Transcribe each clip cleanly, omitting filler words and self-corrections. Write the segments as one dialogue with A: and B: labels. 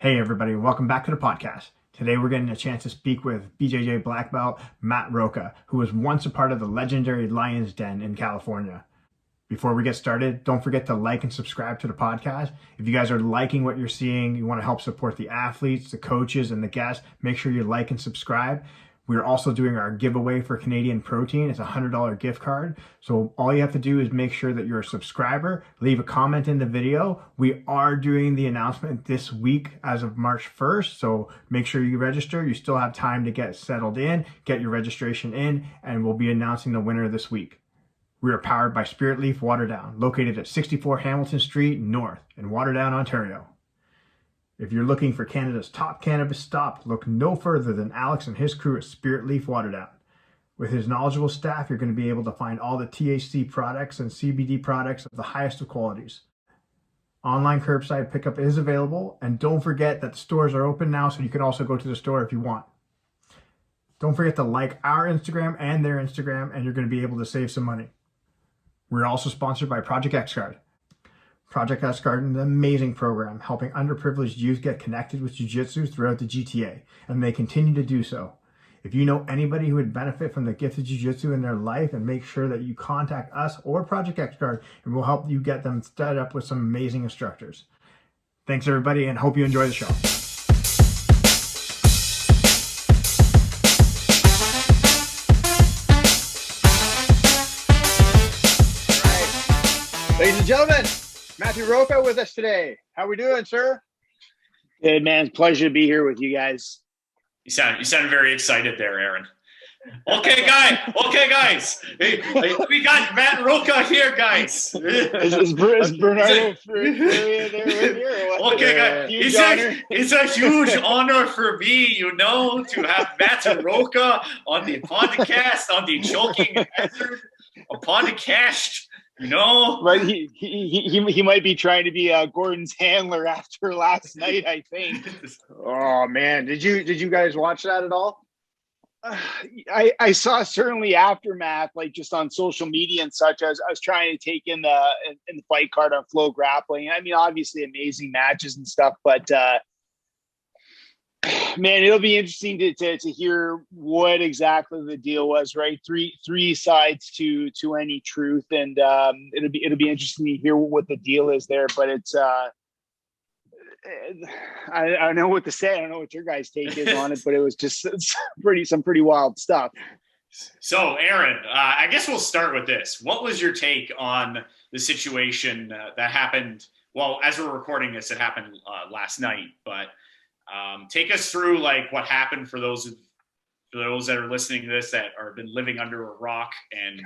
A: Hey everybody, welcome back to the podcast. Today we're getting a chance to speak with BJJ Black Belt Matt Rocca, who was once a part of the legendary Lions Den in California. Before we get started, don't forget to like and subscribe to the podcast. If you guys are liking what you're seeing, you want to help support the athletes, the coaches, and the guests, make sure you like and subscribe. We're also doing our giveaway for Canadian Protein. It's a $100 gift card. So all you have to do is make sure that you're a subscriber, leave a comment in the video. We are doing the announcement this week as of March 1st. So make sure you register. You still have time to get settled in, get your registration in, and we'll be announcing the winner this week. We are powered by Spirit Leaf Waterdown, located at 64 Hamilton Street North in Waterdown, Ontario. If you're looking for Canada's top cannabis stop, look no further than Alex and his crew at Spirit Leaf Waterdown. With his knowledgeable staff, you're going to be able to find all the THC products and CBD products of the highest of qualities. Online curbside pickup is available, and don't forget that the stores are open now, so you can also go to the store if you want. Don't forget to like our Instagram and their Instagram, and you're going to be able to save some money. We're also sponsored by Project XGuard. Project XGuard is an amazing program helping underprivileged youth get connected with jiu-jitsu throughout the GTA, and they continue to do so. If you know anybody who would benefit from the gift of jiu-jitsu in their life, and make sure that you contact us or Project XGuard, and we'll help you get them set up with some amazing instructors. Thanks everybody, and hope you enjoy the show.
B: Ladies and gentlemen, Matthew Rocca with us today. How we doing, sir?
C: Good, man. Pleasure to be here with you guys.
D: You sound very excited there, Aaron. Okay, guys. Hey, we got Matt Rocca here, guys.
C: Is Bernardo there with you?
D: Okay, guys. It's a huge honor for me, to have Matt Rocca on the podcast, on the Choking Hazard, a podcast.
C: But he might be trying to be Gordon's handler after last night, I think.
B: Oh man, did you guys watch that at all?
C: I saw certainly aftermath, like just on social media and such. I was trying to take in the fight card on Flow Grappling. I mean, obviously amazing matches and stuff, but man, it'll be interesting to hear what exactly the deal was, right? Three sides to any truth, and it'll be interesting to hear what the deal is there. But it's I don't know what to say. I don't know what your guys' take is on it, but it was just some pretty wild stuff.
D: So, Aaron, I guess we'll start with this. What was your take on the situation that happened? Well, as we're recording this, it happened last night, but. Take us through what happened for those that are listening to this that are been living under a rock and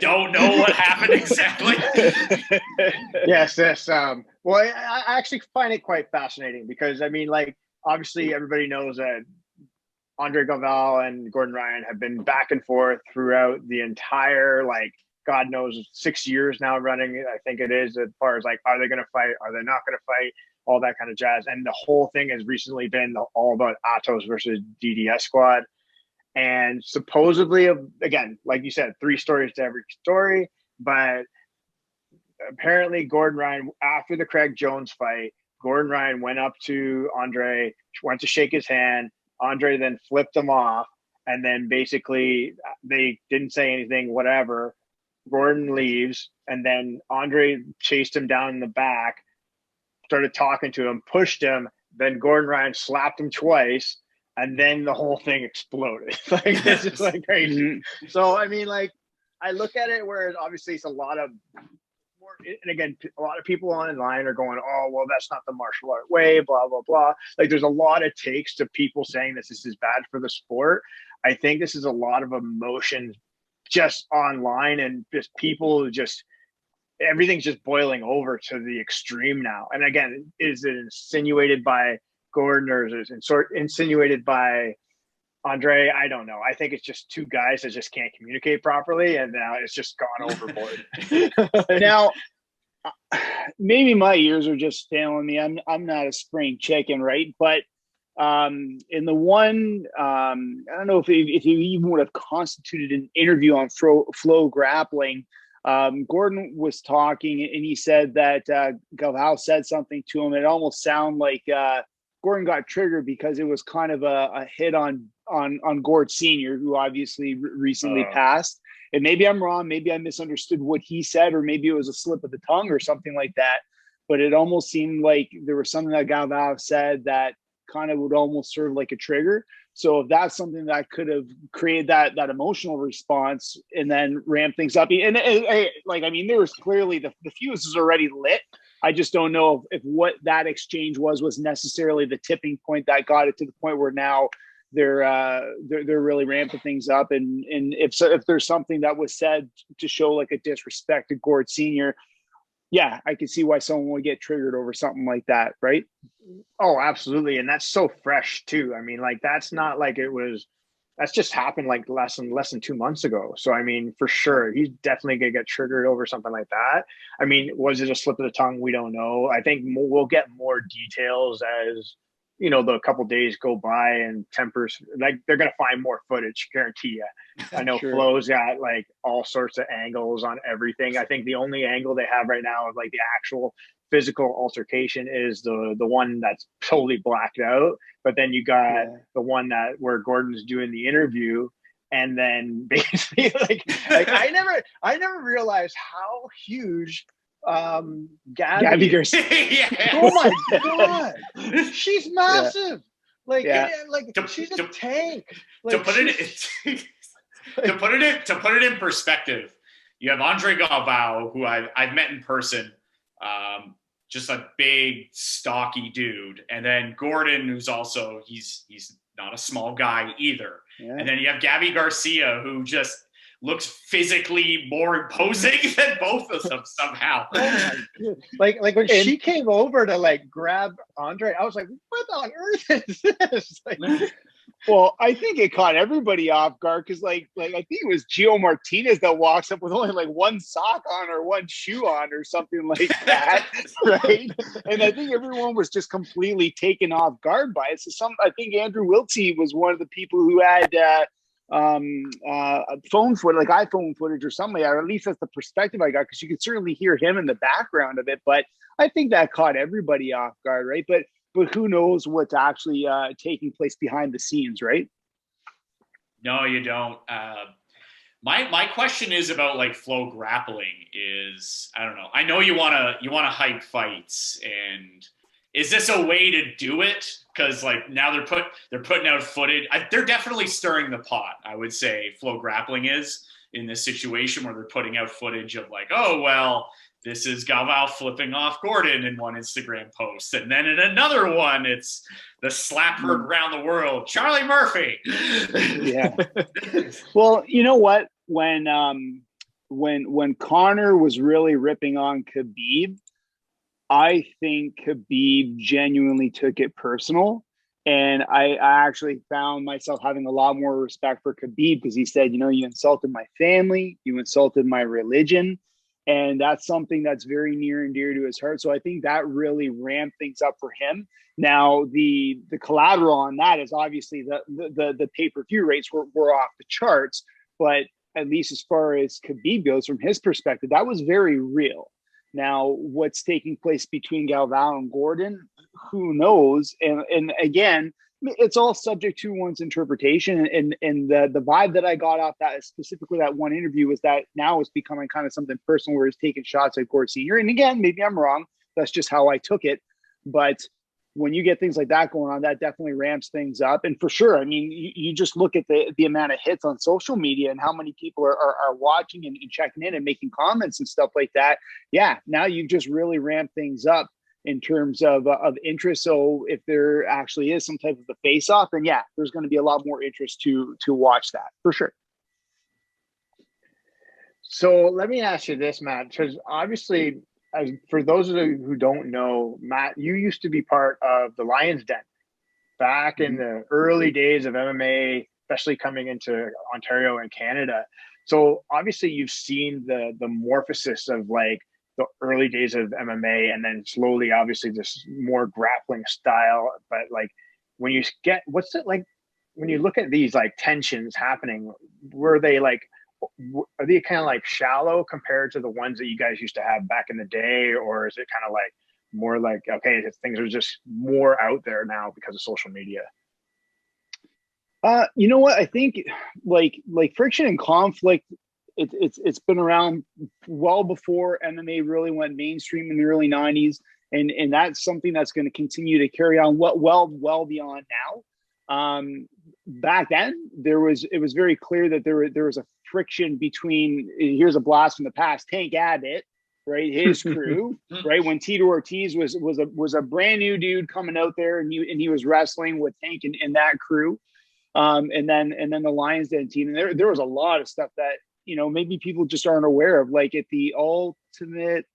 D: don't know what happened exactly.
B: Yes. Well, I actually find it quite fascinating because obviously everybody knows that Andre Galvao and Gordon Ryan have been back and forth throughout the entire God knows 6 years now running. I think it is, as far as are they going to fight? Are they not going to fight? All that kind of jazz. And the whole thing has recently been all about Atos versus DDS squad. And supposedly, again, like you said, 3 stories to every story. But apparently Gordon Ryan, after the Craig Jones fight, Gordon Ryan went up to Andre, went to shake his hand. Andre then flipped him off. And then basically they didn't say anything, whatever. Gordon leaves. And then Andre chased him down in the back, started talking to him, pushed him, then Gordon Ryan slapped him twice, and then the whole thing exploded. It's just crazy. Mm-hmm. So I look at it where obviously it's a lot of more, and again, a lot of people online are going, oh, well, that's not the martial art way, blah, blah, blah. There's a lot of takes to people saying this is bad for the sport. I think this is a lot of emotion just online, and just people everything's just boiling over to the extreme now. And again, is it insinuated by Gordon or is it insinuated by Andre? I don't know. I think it's just 2 guys that just can't communicate properly, and now it's just gone overboard.
C: Now, maybe my ears are just failing me. I'm not a spring chicken, right? But in the one, I don't know if you even would have constituted an interview on Flow Grappling. Gordon was talking, and he said that Galvao said something to him. It almost sounded like Gordon got triggered because it was kind of a hit on Gord Sr., who obviously recently passed. And maybe I'm wrong. Maybe I misunderstood what he said, or maybe it was a slip of the tongue or something like that. But it almost seemed like there was something that Galvao said that kind of would almost serve like a trigger. So if that's something that could have created that emotional response and then ramp things up, and like, I mean, there was clearly the fuse is already lit. I just don't know if what that exchange was necessarily the tipping point that got it to the point where now they're really ramping things up. And if there's something that was said to show like a disrespect to Gord Sr., yeah, I can see why someone would get triggered over something like that, right?
B: Oh, absolutely. And that's so fresh too. I mean, like, that's not like that's just happened like less than 2 months ago. So, I mean, for sure, he's definitely going to get triggered over something like that. I mean, was it a slip of the tongue? We don't know. I think we'll get more details as, you know, the couple days go by and tempers, like, they're going to find more footage, guarantee you. I know
C: Sure.
B: Flo's got like all sorts of angles on everything. I think the only angle they have right now of like the actual physical altercation is the one that's totally blacked out. But then you got the one where Gordon's doing the interview, and then basically like I never realized how huge Gabby
C: Garcia.
B: Oh my god, she's massive. Like, she's a tank. Like,
D: to put it in perspective, you have Andre Galvao, who I've met in person, just a big stocky dude, and then Gordon, who's also he's not a small guy either, and then you have Gabby Garcia, who just looks physically more imposing than both of them somehow.
B: Oh my like when she came over to like grab Andre, I was like, what on earth is this? Like,
C: well, I think it caught everybody off guard because like I think it was Gio Martinez that walks up with only like one sock on or one shoe on or something like that, right? And I think everyone was just completely taken off guard by it. So I think Andrew Wiltsey was one of the people who had phone footage, like iPhone footage or something, or at least that's the perspective I got, because you could certainly hear him in the background of it. But I think that caught everybody off guard, right? But who knows what's actually taking place behind the scenes, right?
D: No, you don't. My question is about like flow grappling. I don't know. I know you wanna hype fights, and is this a way to do it? Because like now they're putting out footage. They're definitely stirring the pot. I would say flow grappling is in this situation where they're putting out footage of like, oh well, this is Galvao flipping off Gordon in one Instagram post, and then in another one, it's the slapper around the world, Charlie Murphy.
C: Yeah. Well, you know what? When Conor was really ripping on Khabib, I think Khabib genuinely took it personal. And I actually found myself having a lot more respect for Khabib because he said, you know, you insulted my family, you insulted my religion. And that's something that's very near and dear to his heart. So I think that really ramped things up for him. Now, the collateral on that is obviously the pay-per-view rates were off the charts. But at least as far as Khabib goes, from his perspective, that was very real. Now, what's taking place between Galvao and Gordon, who knows? And again, it's all subject to one's interpretation. And the vibe that I got off that, specifically that one interview, was that now it's becoming kind of something personal where he's taking shots at Gord Sr. And again, maybe I'm wrong. That's just how I took it. But when you get things like that going on, that definitely ramps things up. And for sure, I mean, you just look at the amount of hits on social media and how many people are watching and checking in and making comments and stuff like that. Yeah, now you've just really ramped things up in terms of interest. So if there actually is some type of a face-off, then yeah, there's going to be a lot more interest to watch that for sure.
B: So let me ask you this, Matt, because obviously, for those of you who don't know, Matt, you used to be part of the Lions Den back in the early days of MMA, especially coming into Ontario and Canada. So obviously you've seen the morphosis of like the early days of MMA, and then slowly, obviously, this more grappling style. But like when you get, what's it like when you look at these like tensions happening? Were they like are they kind of like shallow compared to the ones that you guys used to have back in the day, or is it kind of like more like, okay, things are just more out there now because of social media?
C: You know what? I think like friction and conflict, it's been around well before MMA really went mainstream in the early 90s. And that's something that's going to continue to carry on well beyond now. Back then, it was very clear that there was a friction between, here's a blast from the past, Tank Abbott, right, his crew, right, when Tito Ortiz was a brand new dude coming out there, and he was wrestling with Tank and that crew, and then the Lions Den team, and there was a lot of stuff that, you know, maybe people just aren't aware of, like at the ultimate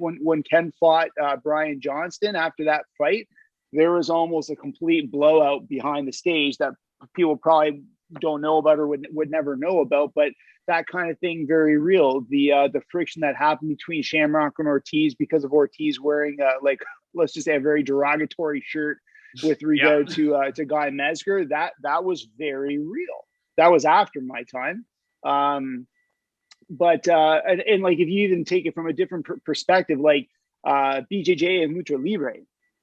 C: when Ken fought Brian Johnston. After that fight, there was almost a complete blowout behind the stage that people probably don't know about or would never know about, but that kind of thing, very real. The friction that happened between Shamrock and Ortiz because of Ortiz wearing like, let's just say, a very derogatory shirt with regard to Guy Mezger, that was very real. That was after my time. But like, if you even take it from a different perspective, like BJJ and Lucha Libre,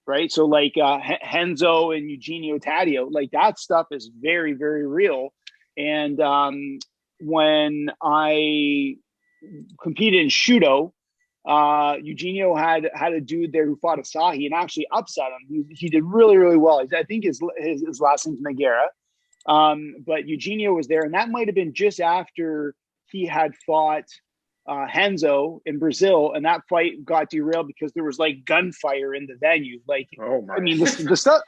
C: right? So like Henzo and Eugenio Taddeo, like that stuff is very, very real. And when I competed in Shudo, Eugenio had a dude there who fought Asahi and actually upset him. He did really, really well. I think his last name's Megera. But Eugenio was there, and that might have been just after he had fought Henzo in Brazil, and that fight got derailed because there was like gunfire in the venue. Like,
B: oh my!
C: I mean, the stuff.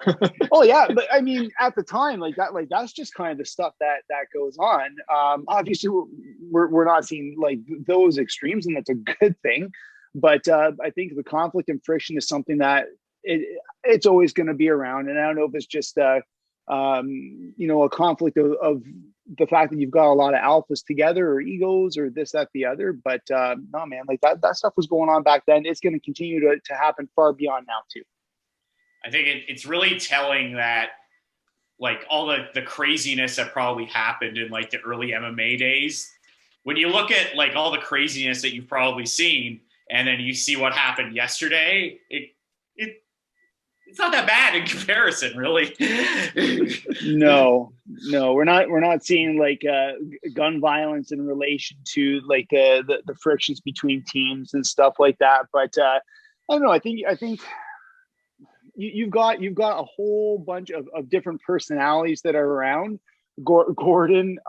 C: Oh yeah, but I mean, at the time, that's just kind of the stuff that goes on. Obviously, we're not seeing like those extremes, and that's a good thing. But I think the conflict and friction is something that it's always going to be around, and I don't know if it's just you know, a conflict of the fact that you've got a lot of alphas together or egos or this, that, the other. But no, man, like that stuff was going on back then. It's going to continue to happen far beyond now too.
D: I think it's really telling that like all the craziness that probably happened in like the early MMA days, when you look at like all the craziness that you've probably seen, and then you see what happened yesterday, it's not that bad in comparison, really.
C: No, we're not seeing like gun violence in relation to like the frictions between teams and stuff like that. But I don't know. I think you've got a whole bunch of different personalities that are around. Gordon,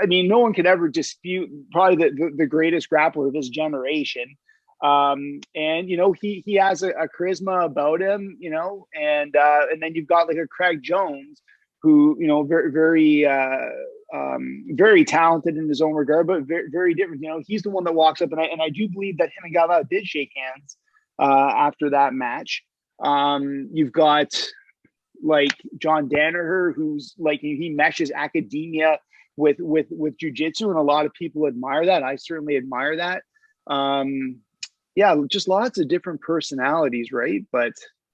C: I mean, no one could ever dispute probably the greatest grappler of this generation. And you know, he has a charisma about him, you know, and then you've got like a Craig Jones who, you know, very very talented in his own regard, but very, very different. You know, he's the one that walks up, and I do believe that him and Galvao did shake hands after that match. You've got like John Danaher, who's like, he meshes academia with jiu-jitsu, and a lot of people admire that. I certainly admire that. Yeah, just lots of different personalities, right? But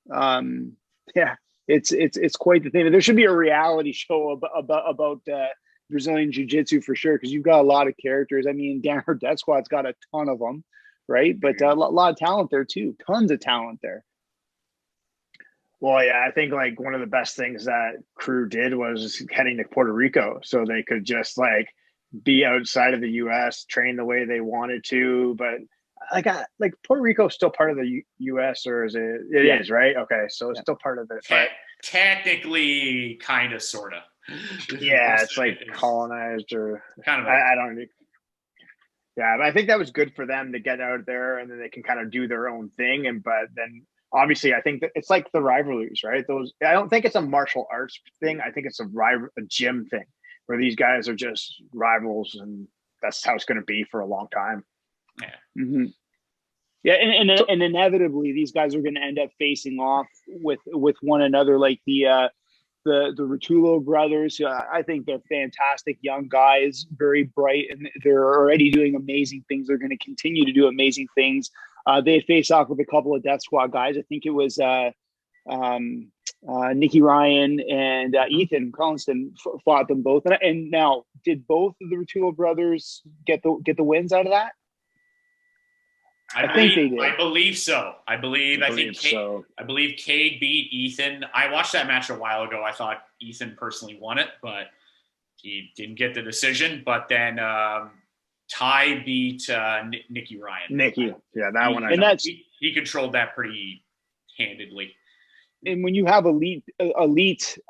C: yeah, it's quite the thing. There should be a reality show about Brazilian jiu-jitsu for sure, because you've got a lot of characters. I mean, Danaher Death Squad's got a ton of them, right? But a lot of talent there too. Tons of talent there.
B: Well, yeah, I think like one of the best things that crew did was heading to Puerto Rico, so they could just like be outside of the U.S., train the way they wanted to, but like Puerto Rico is still part of the U.S., or is it? It is, right? Okay, so it's still part of it. But
D: technically, kind of, sort of.
B: Yeah, it's like colonized or
D: kind of.
B: I don't. Yeah, but I think that was good for them to get out there, and then they can kind of do their own thing. But then obviously, I think that it's like the rivalries, right? I don't think it's a martial arts thing. I think it's a gym thing where these guys are just rivals, and that's how it's going to be for a long time.
D: Yeah.
C: Mm-hmm. Yeah, and inevitably these guys are going to end up facing off with one another, like the Rotullo brothers. I think they're fantastic young guys, very bright, and they're already doing amazing things. They're going to continue to do amazing things. They face off with a couple of Death Squad guys. I think it was Nicky Ryan and Ethan Collinston fought them both. And now, did both of the Rutulo brothers get the wins out of that?
D: I think they did. I believe so. I believe Cade beat Ethan. I watched that match a while ago. I thought Ethan personally won it, but he didn't get the decision. But then Ty beat Nicky Ryan.
B: Nicky, yeah, that one.
D: He controlled that pretty handedly.
C: And when you have elite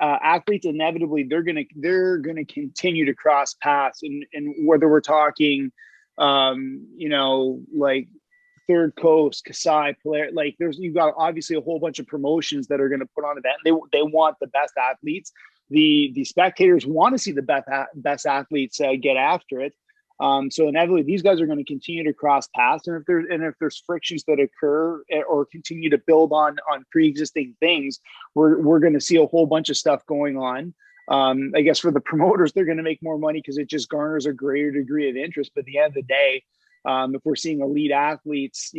C: athletes, inevitably they're gonna continue to cross paths, and whether we're talking, like Third Coast, Kasai, Polaris, like you've got obviously a whole bunch of promotions that are going to put on event. They want the best athletes. The spectators want to see the best athletes get after it. So inevitably, these guys are going to continue to cross paths, and if there's frictions that occur or continue to build on pre-existing things, we're going to see a whole bunch of stuff going on. I guess for the promoters, they're going to make more money because it just garners a greater degree of interest. But at the end of the day, if we're seeing elite athletes,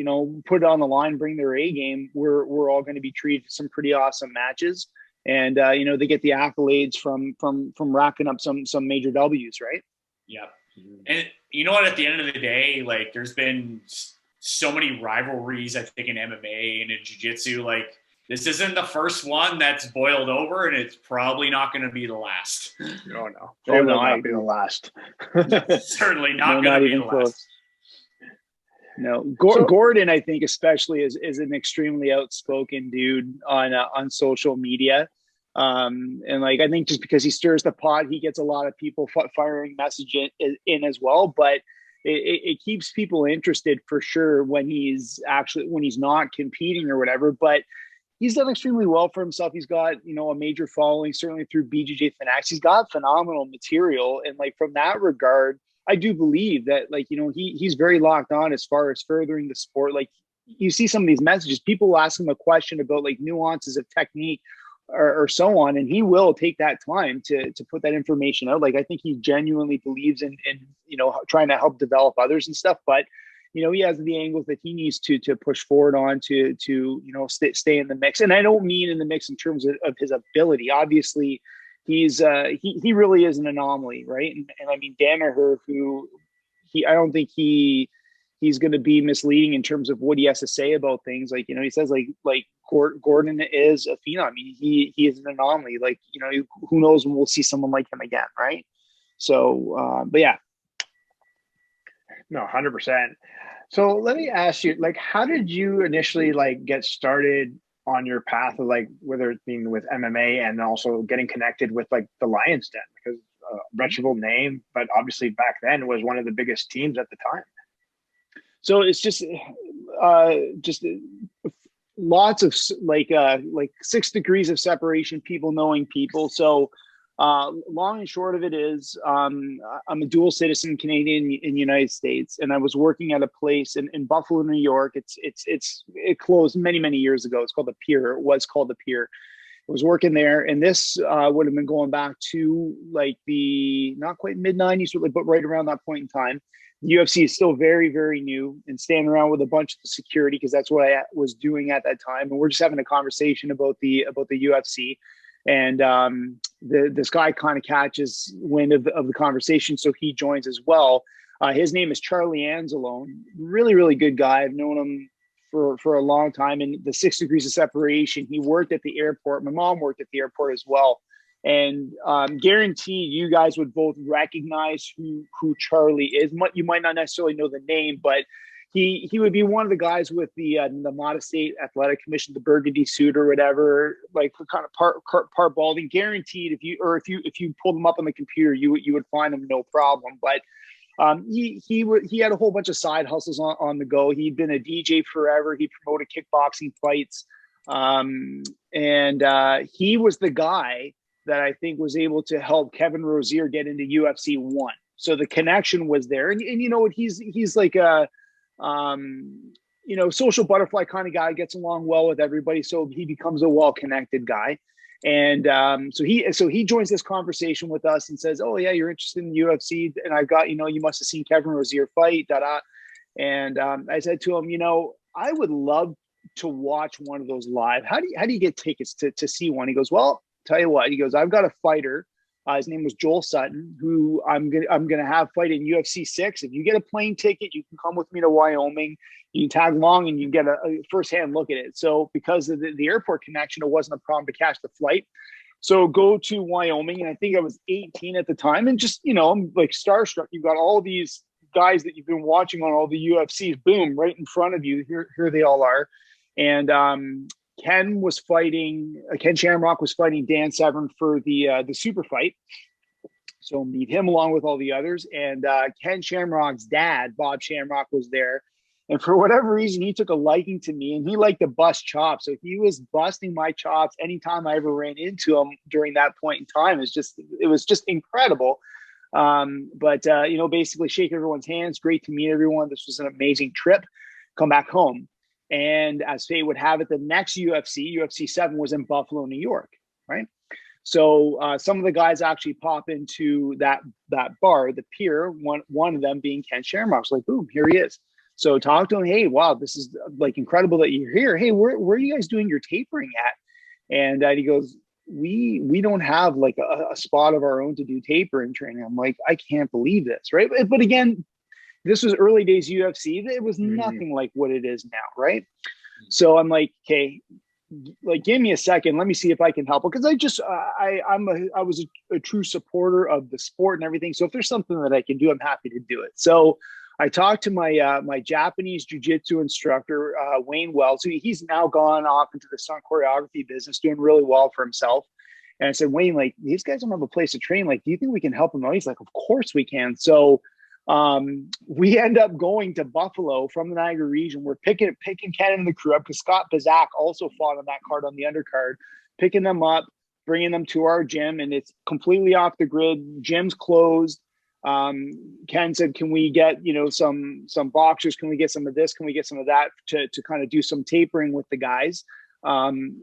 C: put it on the line, bring their A game, we're all going to be treated to some pretty awesome matches, and they get the accolades from racking up some major W's, right?
D: Yeah. And you know what? At the end of the day, like there's been so many rivalries, I think, in MMA and in jiu-jitsu. Like this isn't the first one that's boiled over, and it's probably not going to be the last.
B: Oh no, it will not be the last.
D: Certainly not going to be the last.
C: No, Gordon, I think especially is an extremely outspoken dude on social media. And like, I think just because he stirs the pot, he gets a lot of people firing message in as well, but it keeps people interested for sure when he's not competing or whatever, but he's done extremely well for himself. He's got, a major following, certainly through BJJ Fanatics. He's got phenomenal material. And like, from that regard, I do believe that, like, he's very locked on as far as furthering the sport. Like, you see some of these messages, people ask him a question about like nuances of technique or so on, and he will take that time to put that information out. Like, I think he genuinely believes in trying to help develop others and stuff, but he has the angles that he needs to push forward on to stay in the mix. And I don't mean in the mix in terms of his ability. Obviously, he really is an anomaly, right? And I mean, Danaher, I don't think he's going to be misleading in terms of what he has to say about things. Like, he says like Gordon is a phenom. I mean, he is an anomaly. Like, who knows when we'll see someone like him again, right? So, but yeah.
B: No, 100%. So let me ask you, like, how did you initially like get started on your path of like, whether it being with MMA and also getting connected with like the Lions Den, because reputable name, but obviously back then was one of the biggest teams at the time.
C: So it's just lots of like 6 degrees of separation, people knowing people. So long and short of it is, I'm a dual citizen, Canadian in the United States, and I was working at a place in Buffalo, New York. It closed many years ago. It's called the Pier. It was called the Pier. I was working there, and this would have been going back to like the not quite mid-90s, but right around that point in time. The UFC is still very, very new, and standing around with a bunch of security, because that's what I was doing at that time. And we're just having a conversation about the UFC. And this guy kind of catches wind of the conversation, so he joins as well. His name is Charlie Anzalone. Really, really good guy. I've known him for a long time. And the 6 degrees of separation, he worked at the airport. My mom worked at the airport as well. And guaranteed you guys would both recognize who Charlie is. You might not necessarily know the name, but he would be one of the guys with the Nevada State Athletic Commission, the burgundy suit or whatever, like kind of part balding. Guaranteed, if you pulled him up on the computer, you would find him no problem. But he had a whole bunch of side hustles on the go. He'd been a DJ forever. He promoted kickboxing fights, and he was the guy that I think was able to help Kevin Rozier get into UFC 1. So the connection was there, and you know what, he's like a social butterfly kind of guy, gets along well with everybody, so he becomes a well-connected guy. And so he joins this conversation with us and says, "Oh yeah, you're interested in the UFC, and I've got, you must have seen Kevin Rozier fight, da." And I said to him, I would love to watch one of those live? How do you get tickets to see one? He goes, well, tell you what, he goes, I've got a fighter. His name was Joel Sutton, who I'm gonna have fight in UFC 6. If you get a plane ticket, you can come with me to Wyoming. You can tag along and you get a firsthand look at it. So because of the airport connection, it wasn't a problem to catch the flight. So go to Wyoming, and I think I was 18 at the time, and just, you know, I'm like starstruck. You've got all these guys that you've been watching on all the UFCs, boom, right in front of you. Here they all are. And Ken Shamrock was fighting Dan Severn for the super fight. So meet him along with all the others. And Ken Shamrock's dad, Bob Shamrock, was there. And for whatever reason, he took a liking to me, and he liked to bust chops. So he was busting my chops anytime I ever ran into him during that point in time. It was just incredible. But you know, basically shake everyone's hands. Great to meet everyone. This was an amazing trip. Come back home. And as fate would have it, the next UFC 7, was in Buffalo, New York, right? So some of the guys actually pop into that bar, the pier, one of them being Ken Shamrock. So like, boom, here he is. So talk to him. Hey, wow, this is like incredible that you're here. Hey, where are you guys doing your tapering at? And he goes, we don't have like a spot of our own to do tapering training. I'm like, I can't believe this, right? But again, this was early days UFC. It was nothing like what it is now, right? So I'm like, okay, like give me a second. Let me see if I can help. Because I was a true supporter of the sport and everything. So if there's something that I can do, I'm happy to do it. So I talked to my Japanese jiu-jitsu instructor, Wayne Wells, who he's now gone off into the stunt choreography business, doing really well for himself. And I said, Wayne, like, these guys don't have a place to train. Like, do you think we can help them out? He's like, of course we can. So we end up going to Buffalo from the Niagara region. We're picking Ken and the crew up, because Scott Bazak also fought on that card, on the undercard, picking them up, bringing them to our gym, and it's completely off the grid. Gym's closed. Ken said, can we get, you know, some boxers? Can we get some of this? Can we get some of that to kind of do some tapering with the guys?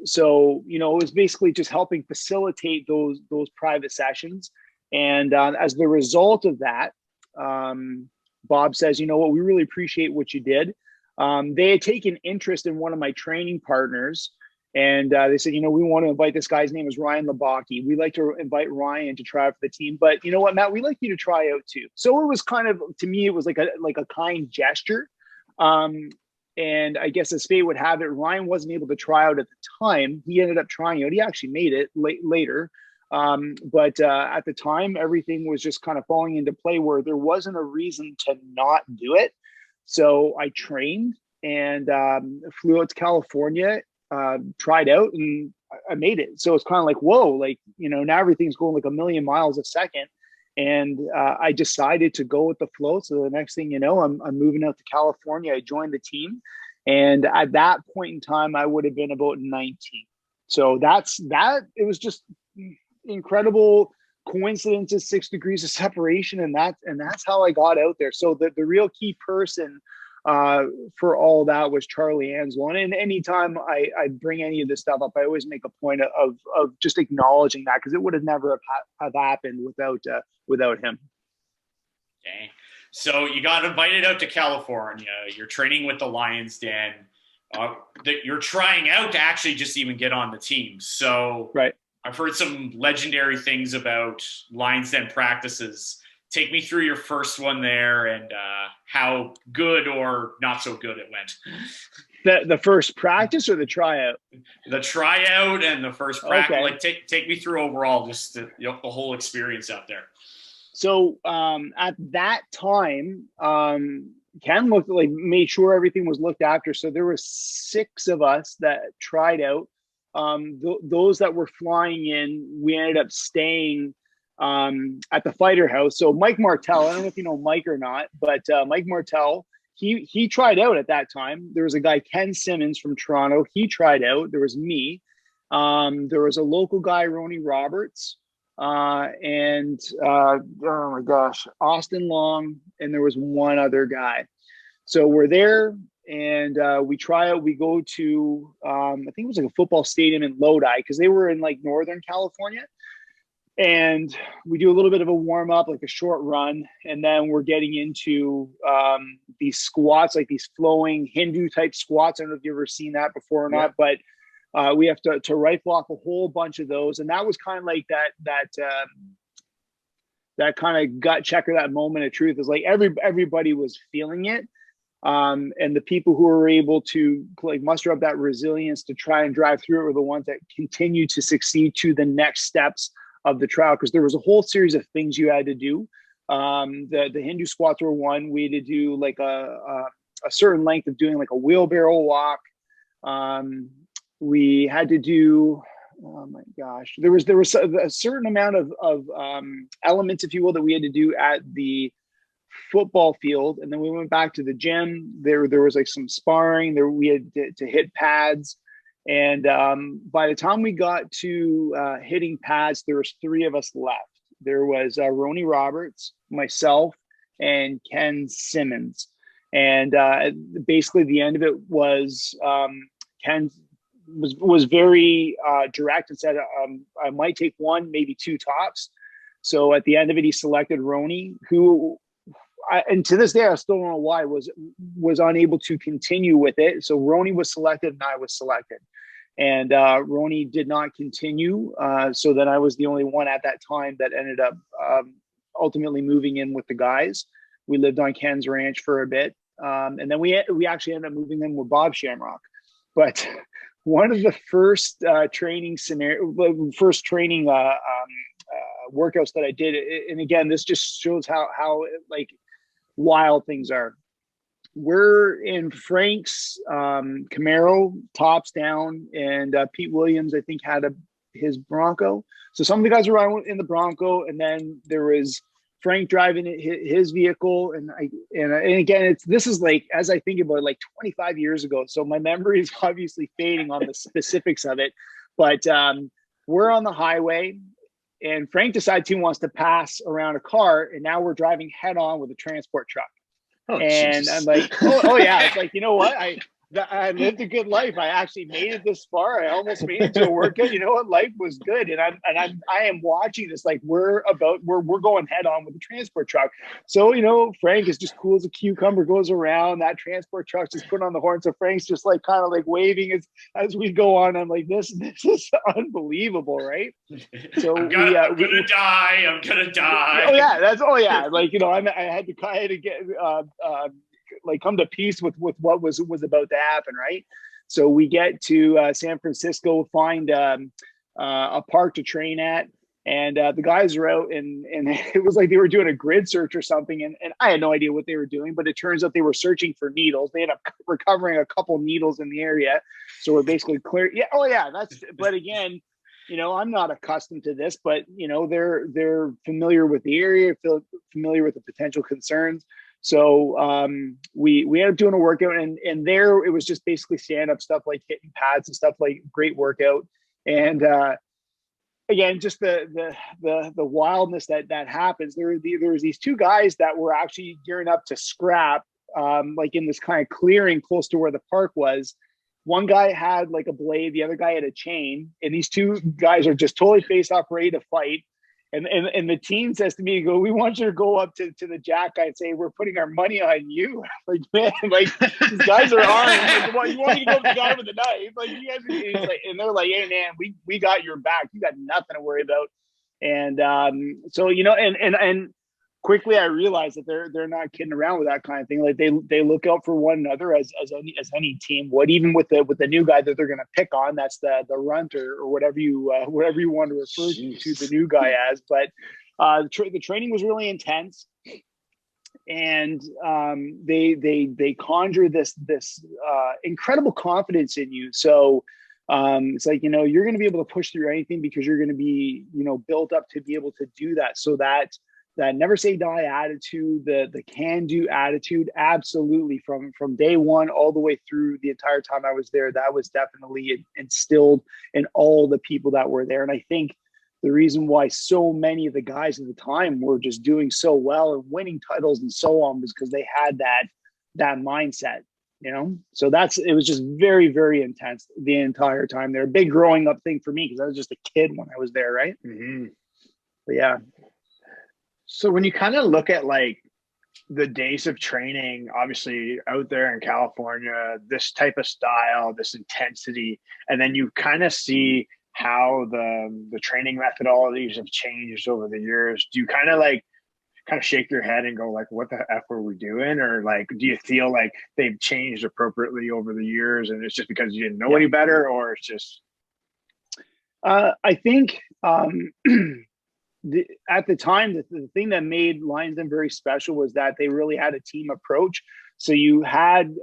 C: So, you know, it was basically just helping facilitate those private sessions. And as the result of that, Bob says, you know what, we really appreciate what you did. They had taken interest in one of my training partners. And they said, you know, we want to invite, this guy's name is Ryan Labaki. We'd like to invite Ryan to try out for the team. But you know what, Matt, we'd like you to try out too. So it was kind of, to me, it was like a kind gesture. And I guess as fate would have it, Ryan wasn't able to try out at the time. He ended up trying out. He actually made it later. But at the time, everything was just kind of falling into play where there wasn't a reason to not do it. So I trained and flew out to California, tried out, and I made it. So it's kind of like, whoa, like, you know, now everything's going like a million miles a second. And I decided to go with the flow. So the next thing you know, I'm moving out to California. I joined the team. And at that point in time, I would have been about 19. So it was just incredible coincidences, 6 degrees of separation. And that's how I got out there. So the real key person for all that was Charlie Ansel. And anytime I bring any of this stuff up, I always make a point of just acknowledging that, because it would have never have happened without him.
D: Okay. So you got invited out to California. You're training with the Lions Den. You're trying out to actually just even get on the team. So
C: right.
D: I've heard some legendary things about Lions Den practices. Take me through your first one there and how good or not so good it went.
C: The first practice or the tryout?
D: The tryout and the first practice.
C: Okay.
D: Like take me through overall, just the whole experience out there.
C: So at that time, Ken made sure everything was looked after. So there were 6 of us that tried out. Those that were flying in, we ended up staying at the fighter house. So Mike Martell, I don't know if you know Mike or not, but Mike Martell, he tried out at that time. There was a guy, Ken Simmons from Toronto. He tried out. There was me. There was a local guy, Ronnie Roberts, and oh my gosh, Austin Long, and there was one other guy. So we're there, and we try out. We go to I think it was like a football stadium in Lodi, because they were in like Northern California. And we do a little bit of a warm up, like a short run. And then we're getting into these squats, like these flowing Hindu type squats. I don't know if you've ever seen that before or not, but we have to rifle off a whole bunch of those. And that was kind of like that kind of gut checker, that moment of truth is like everybody was feeling it. And the people who were able to like muster up that resilience to try and drive through it were the ones that continued to succeed to the next steps of the trial, because there was a whole series of things you had to do. The Hindu squats were one. We had to do like a certain length of doing like a wheelbarrow walk. We had to do, oh my gosh, there was a certain amount of elements, if you will, that we had to do at the football field. And then we went back to the gym. There was like some sparring there. We had to hit pads. And by the time we got to hitting pads, there was 3 of us left. There was Ronnie Roberts, myself, and Ken Simmons. And basically the end of it was Ken was very direct and said, I might take 1, maybe 2 tops. So at the end of it, he selected Ronnie, who, and to this day, I still don't know why, was unable to continue with it. So Ronnie was selected and I was selected. And Ronnie did not continue. So then I was the only one at that time that ended up ultimately moving in with the guys. We lived on Ken's ranch for a bit. And then we actually ended up moving in with Bob Shamrock. But one of the first training workouts that I did, and again, this just shows how like wild things are. We're in Frank's Camaro, tops down, and Pete Williams, I think, had his Bronco. So some of the guys were riding in the Bronco, and then there was Frank driving his vehicle. And again, this is like, as I think about it, like 25 years ago. So my memory is obviously fading on the specifics of it. But we're on the highway, and Frank decides he wants to pass around a car, and now we're driving head on with a transport truck. Oh, and Jesus. I'm like, oh yeah. It's like, you know what? I lived a good life. I actually made it this far. I almost made it to a workout. You know what? Life was good. And I am watching this, like we're going head on with the transport truck. So, you know, Frank is just cool as a cucumber, goes around. That transport truck's just putting on the horn. So Frank's just like kind of like waving as we go on. I'm like, this is unbelievable, right? So I'm gonna
D: die. I'm gonna die.
C: Oh yeah. Like, you know, I had to get like come to peace with what was about to happen, right? So we get to San Francisco, find a park to train at, and the guys are out, and it was like they were doing a grid search or something, and I had no idea what they were doing, but it turns out they were searching for needles. They ended up recovering a couple needles in the area, so we're basically clear. But again, you know, I'm not accustomed to this, but you know, they're familiar with the area, familiar with the potential concerns. So we ended up doing a workout, and there it was just basically stand-up stuff, like hitting pads and stuff, like great workout. And again, just the wildness that happens. There was these 2 guys that were actually gearing up to scrap, like in this kind of clearing close to where the park was. One guy had like a blade, the other guy had a chain, and these 2 guys are just totally face off, ready to fight. And the team says to me, we want you to go up to the jack guy and say, we're putting our money on you. Like, man, like these guys are armed. Like, you want me to go up to the guy with the knife? Like, you guys are, like, and they're like, hey man, we got your back. You got nothing to worry about. And so, you know, and quickly I realized that they're not kidding around with that kind of thing. Like they look out for one another as any team would, even with the new guy that they're going to pick on. That's the runt or whatever you want to refer to the new guy as. But the training was really intense, and they conjure this incredible confidence in you. So it's like, you know, you're going to be able to push through anything because you're going to be, you know, built up to be able to do that. So that never say die attitude, the can do attitude, absolutely from day one all the way through the entire time I was there, that was definitely instilled in all the people that were there. And I think the reason why so many of the guys at the time were just doing so well and winning titles and so on was because they had that mindset, you know? So it was just very, very intense the entire time there. A big growing up thing for me because I was just a kid when I was there, right?
D: Mm-hmm.
B: But yeah. So when you kind of look at like the days of training, obviously out there in California, this type of style, this intensity, and then you kind of see how the training methodologies have changed over the years. Do you kind of shake your head and go like, what the F were we doing? Or like, do you feel like they've changed appropriately over the years and it's just because you didn't know any better, or it's just?
C: I think at the time, the thing that made Lions Den very special was that they really had a team approach. So you had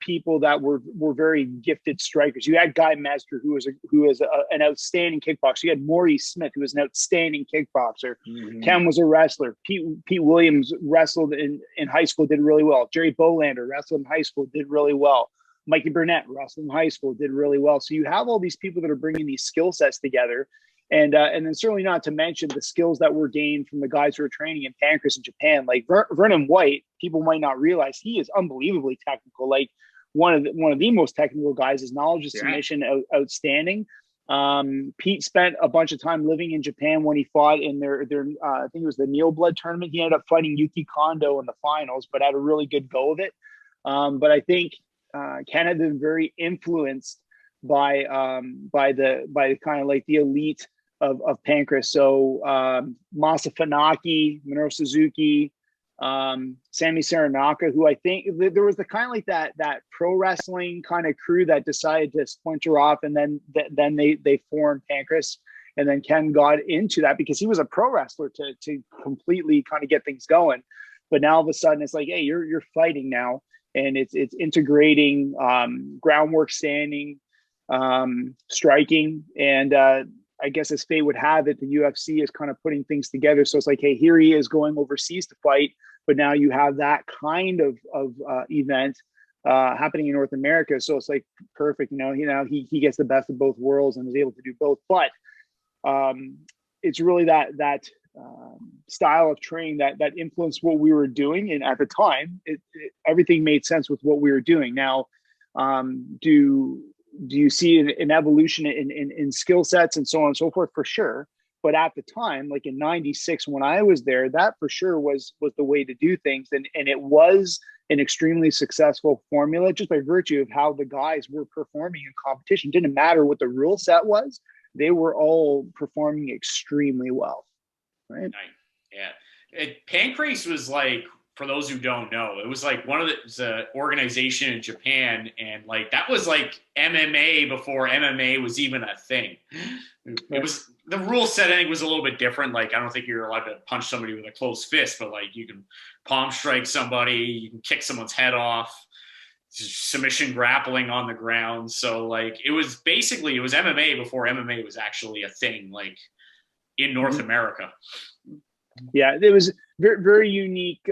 C: people that were very gifted strikers. You had Guy Mezger, who was an outstanding kickboxer. You had Maurice Smith, who was an outstanding kickboxer. Mm-hmm. Ken was a wrestler. Pete Williams wrestled in high school, did really well. Jerry Bolander wrestled in high school, did really well. Mikey Burnett wrestled in high school, did really well. So you have all these people that are bringing these skill sets together. And then certainly not to mention the skills that were gained from the guys who are training in Pancras in Japan. Like Vernon White, people might not realize he is unbelievably technical. Like one of the most technical guys. His knowledge of submission outstanding. Pete spent a bunch of time living in Japan when he fought in their I think it was the Neil Blood tournament. He ended up fighting Yuki Kondo in the finals, but had a really good go of it. But I think Ken had been very influenced by the kind of like the elite of Pancras. So Masa Funaki, Minoru Suzuki, Sammy Saranaka, who I think there was the kind of like that pro wrestling kind of crew that decided to splinter off, and then they formed Pancras, and then Ken got into that because he was a pro wrestler to completely kind of get things going. But now all of a sudden it's like, hey, you're fighting now, and it's integrating groundwork, standing, striking, and I guess as fate would have it, the UFC is kind of putting things together. So it's like, hey, here he is going overseas to fight, but now you have that kind of event happening in North America. So it's like perfect. He gets the best of both worlds and is able to do both. But it's really that style of training that influenced what we were doing. And at the time, everything made sense with what we were doing. Now, do you see an evolution in skill sets and so on and so forth? For sure. But at the time, like in 96, when I was there, that for sure was the way to do things. And it was an extremely successful formula just by virtue of how the guys were performing in competition. Didn't matter what the rule set was. They were all performing extremely well. Right.
D: Yeah. Pancrase was like, for those who don't know, it was like one of the organization in Japan, and like that was like MMA before MMA was even a thing. It was, the rule set I think was a little bit different. Like I don't think you're allowed to punch somebody with a closed fist, but like you can palm strike somebody, you can kick someone's head off, submission grappling on the ground. So like it was MMA before MMA was actually a thing, like in North America.
C: Yeah, it was very, very unique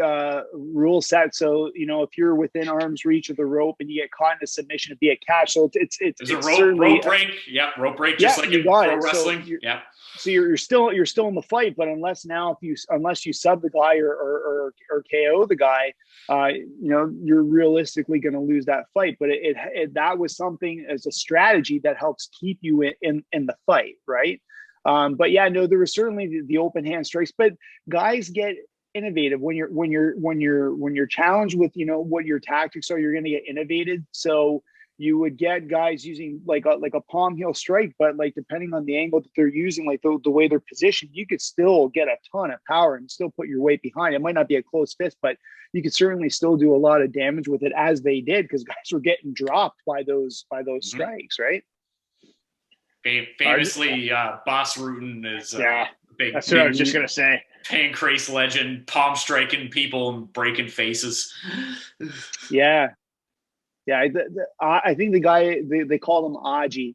C: rule set. So, if you're within arm's reach of the rope and you get caught in a submission, it'd be a catch. So it's
D: a rope break. Yeah, rope break, just like in pro wrestling.
C: So you're still in the fight, but unless you sub the guy or KO the guy, you're realistically going to lose that fight. But that was something as a strategy that helps keep you in the fight, right? But yeah, no, there was certainly the open hand strikes, but guys get innovative when you're challenged with, what your tactics are, you're going to get innovated. So you would get guys using like a palm heel strike, but like, depending on the angle that they're using, like the way they're positioned, you could still get a ton of power and still put your weight behind. It might not be a close fist, but you could certainly still do a lot of damage with it, as they did, because guys were getting dropped by those strikes. Right.
D: Famously, Boss Rutan is big.
B: That's what I was just gonna say.
D: Pancrase legend, palm striking people and breaking faces.
C: Yeah. I think the guy they called him Aji,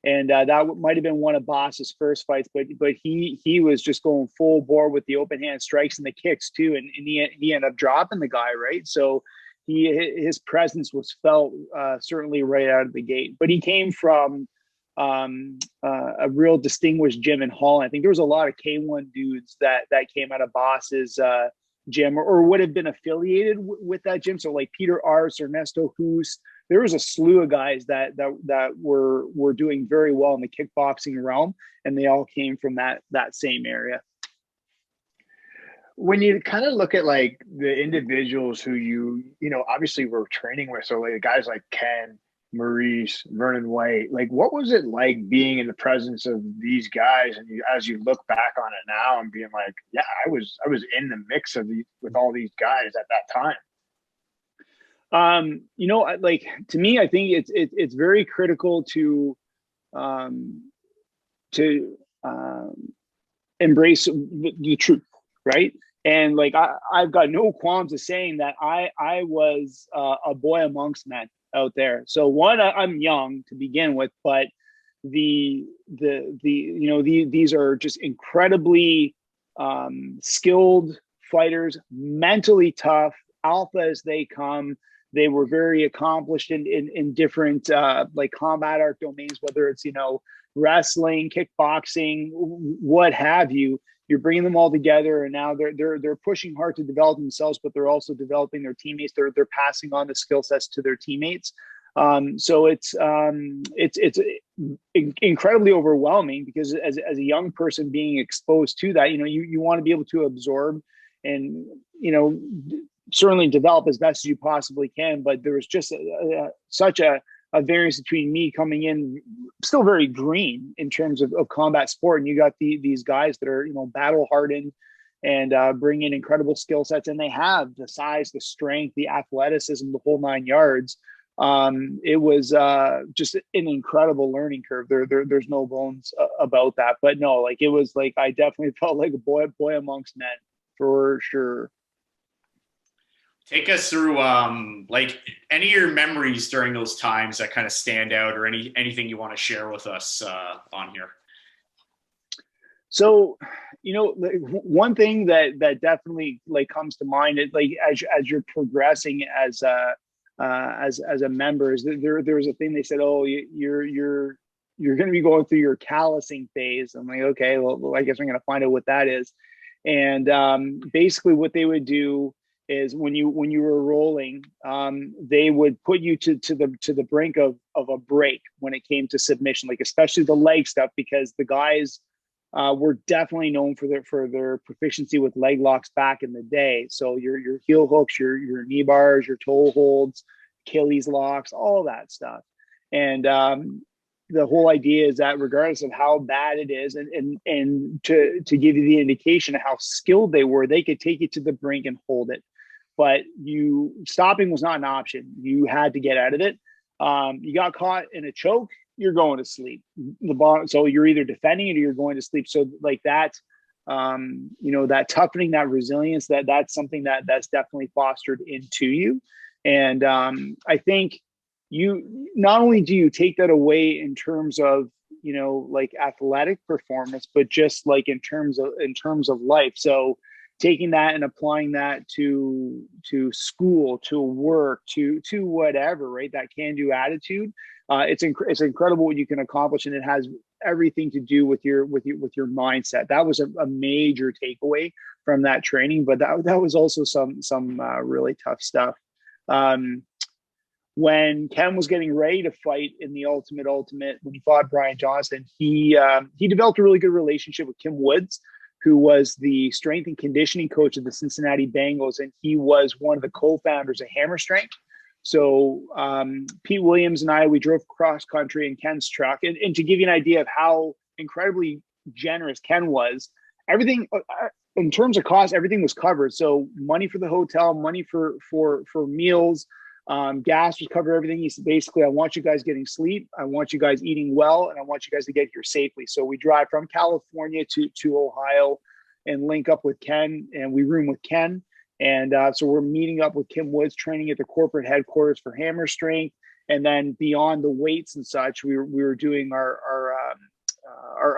C: and that might have been one of Boss's first fights. But he was just going full bore with the open hand strikes and the kicks too, and he ended up dropping the guy, right. So his presence was felt certainly right out of the gate. But he came from a real distinguished gym in Holland. I think there was a lot of K1 dudes that came out of Boss's gym or would have been affiliated with that gym. So like Peter Ars, Ernesto Hoost, there was a slew of guys that were doing very well in the kickboxing realm, and they all came from that same area.
B: When you kind of look at like the individuals who you know, obviously were training with, so like guys like Ken, Maurice, Vernon White, like what was it like being in the presence of these guys? And as you look back on it now and being like, yeah, I was in the mix with all these guys at that time.
C: You know, like to me, I think it's very critical to embrace the truth, right? And like I've got no qualms of saying that I was a boy amongst men out there. So one, I'm young to begin with, but these are just incredibly skilled fighters, mentally tough, alpha as they come. They were very accomplished in different like combat art domains, whether it's, you know, wrestling, kickboxing, what have you. You're bringing them all together, and now they're pushing hard to develop themselves, but they're also developing their teammates. They're passing on the skill sets to their teammates. So it's incredibly overwhelming, because as a young person being exposed to that, you know, you want to be able to absorb and, you know, certainly develop as best as you possibly can. But there was just such a variance between me coming in still very green in terms of combat sport, and you got these guys that are, you know, battle hardened and bring in incredible skill sets, and they have the size, the strength, the athleticism, the whole 9 yards. It was just an incredible learning curve. There's no bones about that. But no, like it was like I definitely felt like a boy amongst men for sure.
D: Take us through like any of your memories during those times that kind of stand out, or anything you want to share with us on here.
C: So, you know, like, one thing that definitely like comes to mind is like as you're progressing as a member, is there was a thing they said, oh, you're going to be going through your callousing phase. I'm like, okay, well, I guess I'm going to find out what that is. And basically what they would do is when you were rolling, they would put you to the brink of a break when it came to submission, like especially the leg stuff, because the guys were definitely known for their proficiency with leg locks back in the day. So your heel hooks, your knee bars, your toe holds, Achilles locks, all that stuff. And the whole idea is that regardless of how bad it is, and to give you the indication of how skilled they were, they could take you to the brink and hold it. But stopping was not an option. You had to get out of it. You got caught in a choke, you're going to sleep. So you're either defending it or you're going to sleep. So like that, you know, that toughening, that resilience, that's something that's definitely fostered into you. And I think you not only do you take that away in terms of, you know, like athletic performance, but just like in terms of life. So taking that and applying that to school, to work, to whatever, right? That can-do attitude. It's incredible what you can accomplish, and it has everything to do with your mindset. That was a major takeaway from that training, but that was also some really tough stuff. When Ken was getting ready to fight in the ultimate, when he fought Brian Johnston, he developed a really good relationship with Kim Woods, who was the strength and conditioning coach of the Cincinnati Bengals, and he was one of the co-founders of Hammer Strength. So Pete Williams and we drove cross country in Ken's truck, and to give you an idea of how incredibly generous Ken was, everything in terms of cost, everything was covered. So money for the hotel, money for meals, gas was covered, everything. He said, basically, I want you guys getting sleep, I want you guys eating well, and I want you guys to get here safely. So we drive from California to Ohio and link up with Ken, and we room with Ken. And so we're meeting up with Kim Woods, training at the corporate headquarters for Hammer Strength. And then beyond the weights and such, we were doing our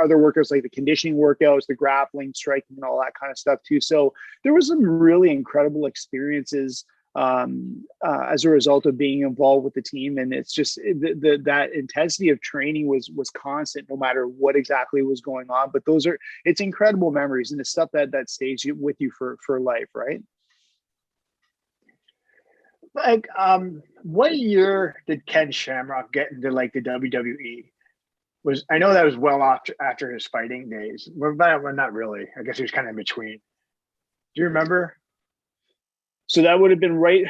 C: other workouts, like the conditioning workouts, the grappling, striking, and all that kind of stuff too. So there was some really incredible experiences as a result of being involved with the team. And it's just that intensity of training was constant, no matter what exactly was going on. But it's incredible memories, and it's stuff that stays with you for life, right?
B: Like, what year did Ken Shamrock get into like the WWE? I know that was well after his fighting days. Well, not really. I guess he was kind of in between. Do you remember?
C: So that would have been right,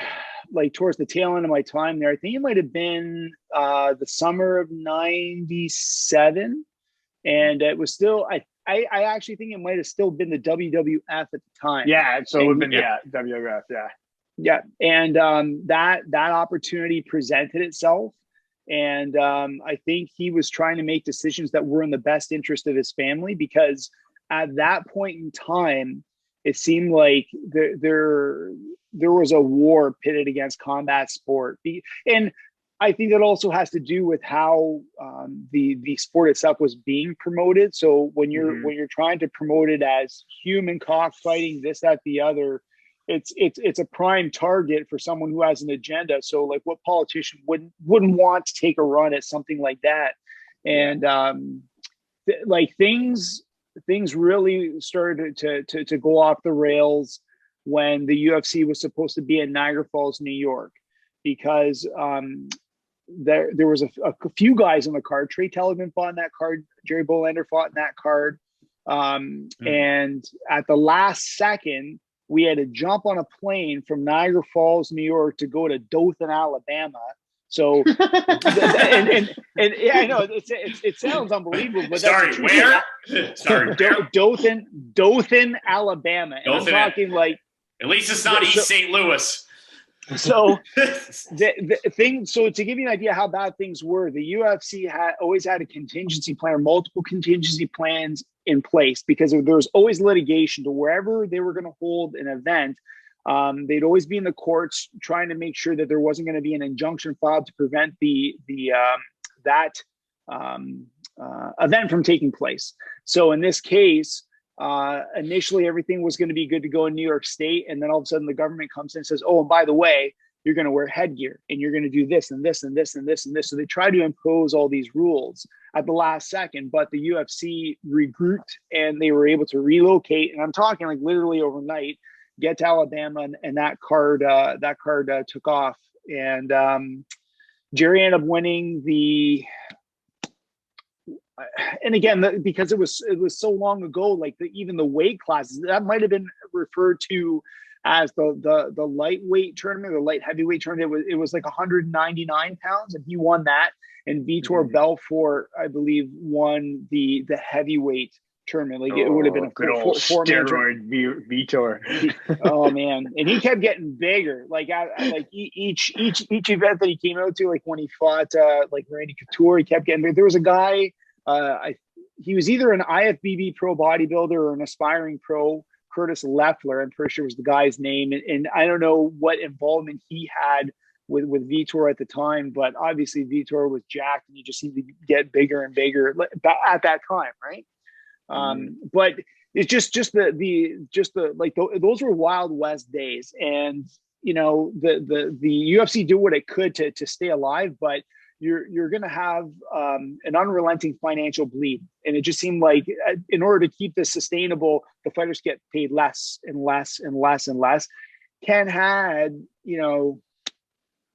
C: like towards the tail end of my time there. I think it might have been the summer of '97, and it was still. I actually think it might have still been the WWF at the time.
B: Yeah, so it would have been WWF. Yeah,
C: yeah, and that opportunity presented itself, and I think he was trying to make decisions that were in the best interest of his family, because at that point in time, it seemed like there was a war pitted against combat sport, and I think that also has to do with how the sport itself was being promoted. So when you're trying to promote it as human cockfighting, this, that, the other, it's a prime target for someone who has an agenda. So like, what politician wouldn't want to take a run at something like that? And like things really started to go off the rails when the UFC was supposed to be in Niagara Falls, New York, because there was a few guys on the card. Trey Telemann fought in that card. Jerry Bolander fought in that card. And at the last second, we had to jump on a plane from Niagara Falls, New York, to go to Dothan, Alabama. So, and yeah, I know it sounds unbelievable, but
D: sorry, where? Sorry,
C: Dothan, Alabama. And I'm talking like,
D: at least it's not East St. Louis.
C: So the thing, so to give you an idea how bad things were, the UFC always had a contingency plan, or multiple contingency plans in place, because there was always litigation to wherever they were going to hold an event. They'd always be in the courts trying to make sure that there wasn't going to be an injunction filed to prevent that event from taking place. So in this case, initially everything was going to be good to go in New York State, and then all of a sudden the government comes in and says, oh, and by the way, you're going to wear headgear, and you're going to do this and this and this and this and this. So they try to impose all these rules at the last second, but the UFC regrouped and they were able to relocate, and I'm talking like literally overnight, get to Alabama, and that card took off, and Jerry ended up winning and again, because it was so long ago, like even the weight classes, that might have been referred to as the lightweight tournament, or light heavyweight tournament. It was like 199 pounds, and he won that. And Vitor Belfort, I believe, won the heavyweight tournament. Like it would have been a
B: good old steroid Vitor.
C: Oh man, and he kept getting bigger. Like each event that he came out to, like when he fought like Randy Couture, he kept getting bigger. There was a guy. He was either an IFBB pro bodybuilder or an aspiring pro, Curtis Leffler, I'm pretty sure was the guy's name. And I don't know what involvement he had with Vitor at the time, but obviously Vitor was jacked and he just seemed to get bigger and bigger at that time, right? But it's just those were Wild West days. And, you know, the UFC did what it could to stay alive, but you're going to have an unrelenting financial bleed. And it just seemed like in order to keep this sustainable, the fighters get paid less and less and less and less. Ken had, you know,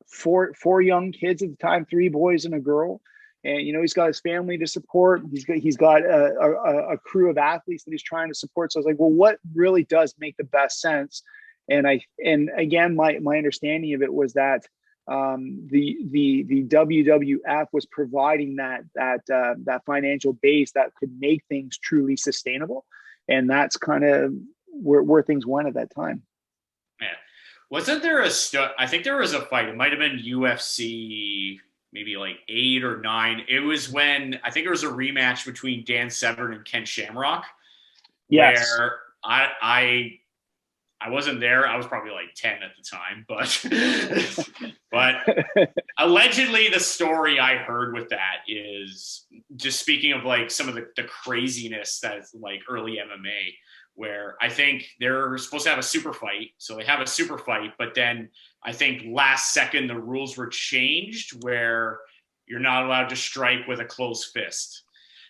C: four young kids at the time, 3 boys and a girl. And, you know, he's got his family to support. He's got a crew of athletes that he's trying to support. So I was like, well, what really does make the best sense? And again, my understanding of it was that the WWF was providing that financial base that could make things truly sustainable, and that's kind of where things went at that time.
D: Yeah, wasn't there I think there was a fight. It might have been UFC, maybe like 8 or 9. It was when I think it was a rematch between Dan Severn and Ken Shamrock.
C: Yes.
D: Where I wasn't there. I was probably like 10 at the time, but allegedly the story I heard with that is just speaking of like some of the craziness that's like early MMA, where I think they're supposed to have a super fight. So they have a super fight, but then I think last second the rules were changed where you're not allowed to strike with a closed fist.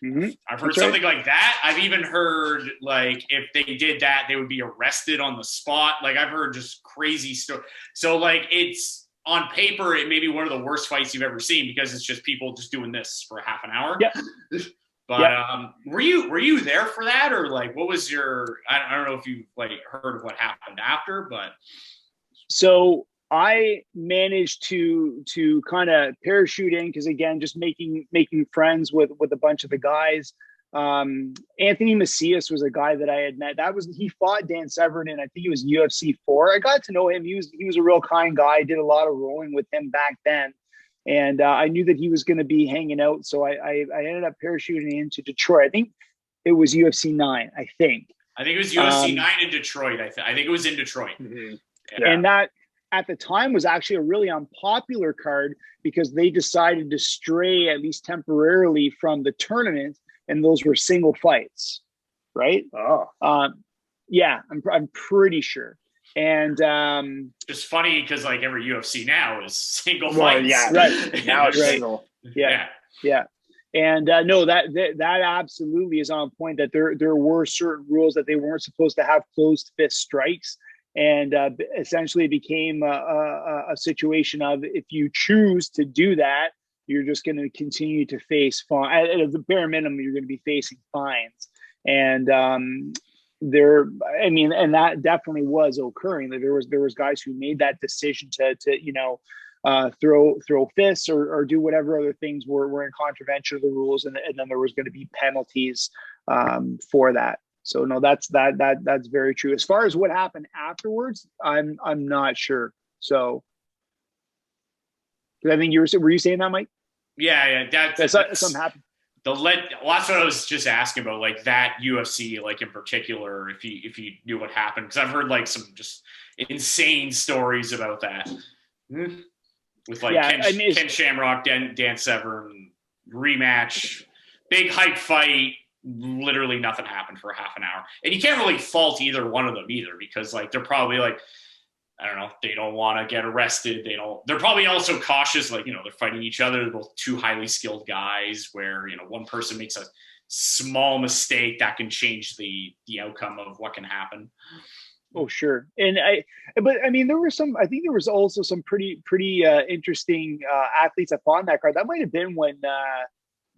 C: Mm-hmm.
D: I've heard something like that. I've even heard like if they did that, they would be arrested on the spot. Like I've heard just crazy stuff. So like it's on paper, it may be one of the worst fights you've ever seen because it's just people just doing this for half an hour.
C: Yeah.
D: But were you there for that, or like what was your? I don't know if you like heard of what happened after, but
C: so I managed to kind of parachute in because, again, just making friends with a bunch of the guys. Anthony Macias was a guy that I had met. He fought Dan Severn in, I think it was UFC 4. I got to know him. He was a real kind guy. I did a lot of rolling with him back then. And I knew that he was going to be hanging out. So I ended up parachuting into Detroit. I think it was UFC 9, I think.
D: I think it was UFC 9 in Detroit. I think it was in Detroit.
B: Mm-hmm.
C: Yeah. And that at the time was actually a really unpopular card because they decided to stray, at least temporarily, from the tournament. And those were single fights, right?
B: Oh.
C: Yeah, I'm pretty sure. And
D: just funny because like every UFC now is single
B: well,
D: fights.
B: Yeah,
C: right.
B: Now it's single.
C: Yeah. And no, that absolutely is on point. That there were certain rules that they weren't supposed to have closed fist strikes, and essentially it became a situation of if you choose to do that, you're just going to continue to face fine. At the bare minimum, you're going to be facing fines. And and that definitely was occurring. There was guys who made that decision to throw fists or do whatever other things were in contravention of the rules, and then there was going to be penalties for that. So no, that's very true. As far as what happened afterwards, I'm not sure. So I think were you saying that, Mike?
D: Yeah, that's
C: something happened.
D: That's what I was just asking about, like that UFC, like in particular, if you knew what happened, because I've heard like some just insane stories about that with like Ken Shamrock, Dan Severn rematch, big hype fight. Literally nothing happened for half an hour, and you can't really fault either one of them either because like they're probably like, I don't know, they don't want to get arrested. They're probably also cautious. Like, they're fighting each other. They're both two highly skilled guys where, one person makes a small mistake that can change the outcome of what can happen.
C: Oh, sure. I think there was also some pretty interesting athletes that fought on that card. That might've been when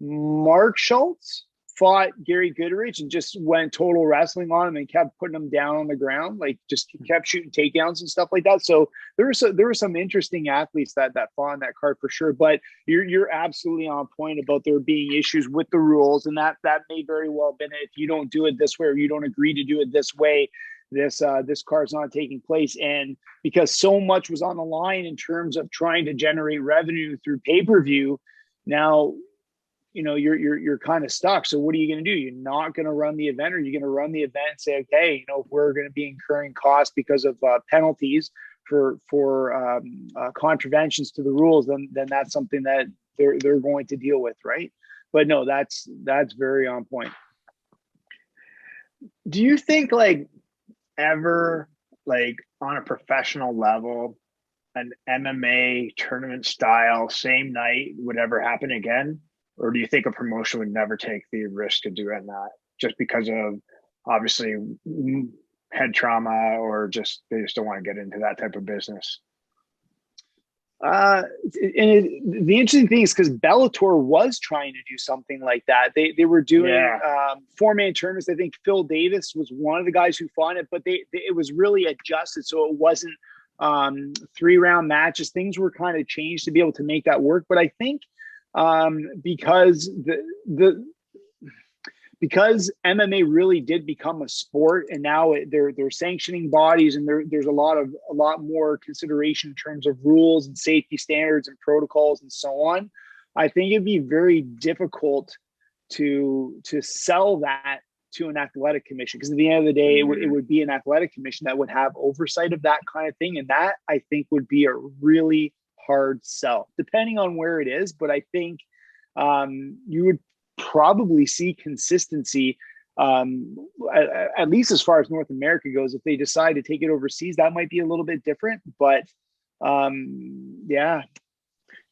C: Mark Schultz fought Gary Goodrich and just went total wrestling on him and kept putting him down on the ground, like just kept shooting takedowns and stuff like that. So there were some interesting athletes that fought on that card for sure. But you're absolutely on point about there being issues with the rules, and that may very well have been if you don't do it this way or you don't agree to do it this way, this card's not taking place. And because so much was on the line in terms of trying to generate revenue through pay-per-view, now you're kind of stuck. So what are you going to do? You're not going to run the event, or you're going to run the event and say, okay, if we're going to be incurring costs because of penalties for contraventions to the rules, then that's something that they're going to deal with, right? But no, that's very on point.
B: Do you think ever on a professional level, an MMA tournament style same night would ever happen again? Or do you think a promotion would never take the risk of doing that just because of obviously head trauma, or they just don't want to get into that type of business?
C: The interesting thing is because Bellator was trying to do something like that. They were doing 4-man tournaments. I think Phil Davis was one of the guys who fought it, but it was really adjusted. So it wasn't 3-round matches. Things were kind of changed to be able to make that work. But I think because because MMA really did become a sport, and now they're sanctioning bodies, and there's a lot more consideration in terms of rules and safety standards and protocols and so on. I think it'd be very difficult to sell that to an athletic commission, because at the end of the day, it would be an athletic commission that would have oversight of that kind of thing, and that I think would be a really hard sell, depending on where it is. But I think you would probably see consistency, at least as far as North America goes. If they decide to take it overseas, that might be a little bit different. But I think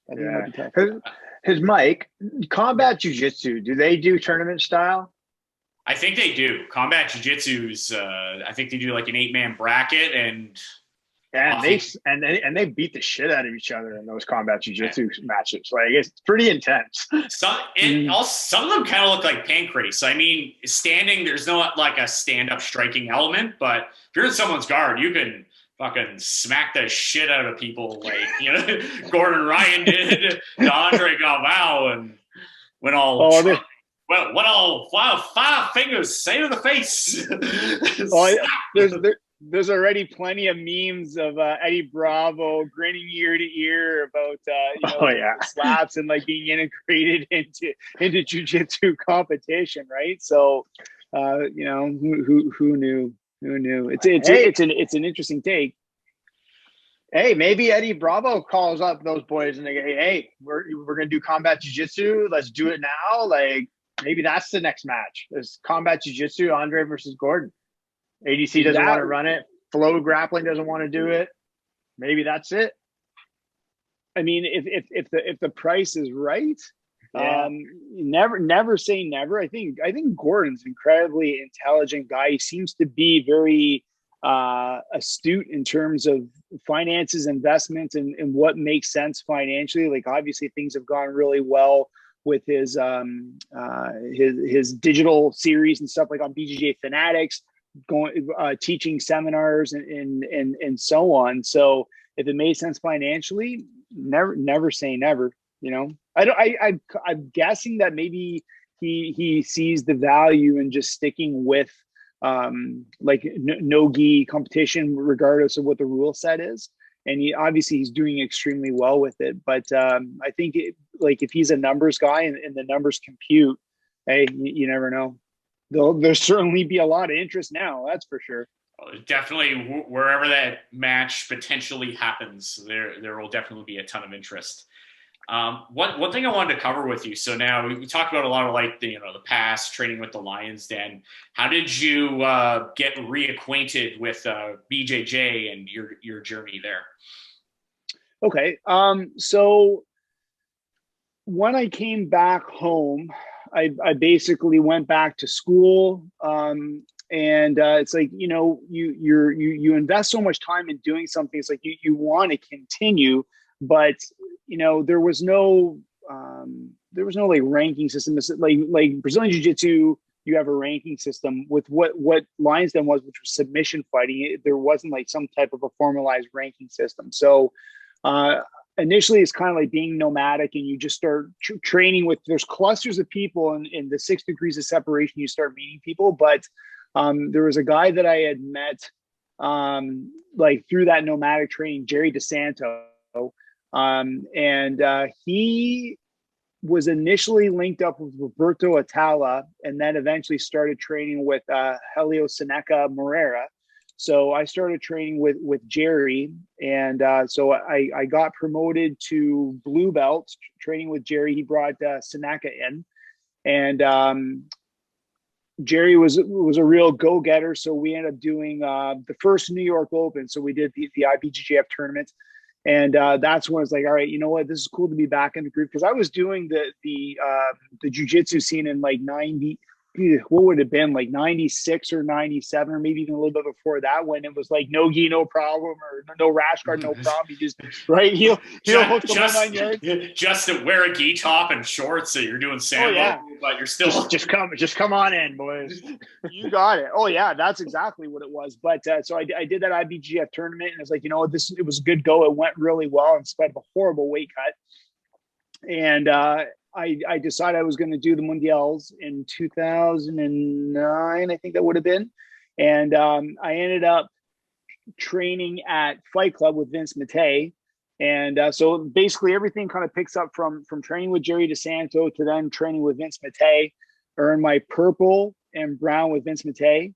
C: that'd be tough.
B: His Mike, combat jiu-jitsu, do they do tournament style?
D: I think they do. Combat jiu-jitsu's, I think they do like an 8-man bracket, and
B: And they beat the shit out of each other in those combat jiu-jitsu matches. Like, it's pretty intense.
D: Some of them kind of look like pancrase. I mean, standing, there's not like a stand-up striking element, but if you're in someone's guard, you can fucking smack the shit out of people, like, you know, Gordon Ryan did to Andre Galvao, and when all five fingers say to the face.
C: There's already plenty of memes of Eddie Bravo grinning ear to ear about slaps and like being integrated into jiu-jitsu competition, right? So you know, who knew? It's an interesting take.
B: Hey, maybe Eddie Bravo calls up those boys and they go, hey, we're gonna do combat jiu-jitsu. Let's do it now. Like, maybe that's the next match. It's combat jiu-jitsu, Andre versus Gordon. ADC doesn't want to run it. Flow grappling doesn't want to do it. Maybe that's it.
C: I mean, if the price is right, never say never. I think Gordon's an incredibly intelligent guy. He seems to be very astute in terms of finances, investments, and what makes sense financially. Like, obviously things have gone really well with his digital series and stuff, like on BJJ Fanatics, going teaching seminars and so on. So if it made sense financially, never say never. You know, I'm guessing that maybe he sees the value in just sticking with like no-gi competition, regardless of what the rule set is. And he's doing extremely well with it. But I think if he's a numbers guy and the numbers compute, hey, you never know. There'll certainly be a lot of interest now. That's for sure.
D: Definitely, wherever that match potentially happens, there will definitely be a ton of interest. One thing I wanted to cover with you. So now we talked about a lot of like the past, training with the Lions Den. How did you get reacquainted with BJJ and your journey there?
C: Okay. So when I came back home, I basically went back to school. And it's like, you invest so much time in doing something. It's like you want to continue, but there was no like ranking system. It's like Brazilian Jiu-Jitsu, you have a ranking system. With what Lions Den was, which was submission fighting, there wasn't like some type of a formalized ranking system. So initially it's kind of like being nomadic, and you just start training with, there's clusters of people, and in the 6 degrees of separation, you start meeting people. But there was a guy that I had met like through that nomadic training, Jerry DeSanto. And he was initially linked up with Roberto Atala, and then eventually started training with Helio Seneca Moreira. So I started training with Jerry, and so I got promoted to blue belt, training with Jerry. He brought Seneca in, and Jerry was a real go-getter. So we ended up doing the first New York Open. So we did the IBJJF tournament. And that's when it's like, all right, you know what? This is cool to be back in the group, because I was doing the jiu-jitsu scene in like 90, what would it have been, like 96 or 97, or maybe even a little bit before that, when it was like no gi, no problem, or no rash guard, no problem. You just heel hook the whole 9 yards.
D: Just to wear a gi top and shorts, so you're doing sambo, but you're still
B: just come on in, boys.
C: You got it. Oh yeah, that's exactly what it was. But so I did that IBGF tournament, and it's like, it was a good go. It went really well in spite of a horrible weight cut. And I decided I was going to do the Mundials in 2009, I think that would have been. And I ended up training at Fight Club with Vince Matei. And so basically everything kind of picks up from training with Jerry DeSanto to then training with Vince Matei, earned my purple and brown with Vince Matei.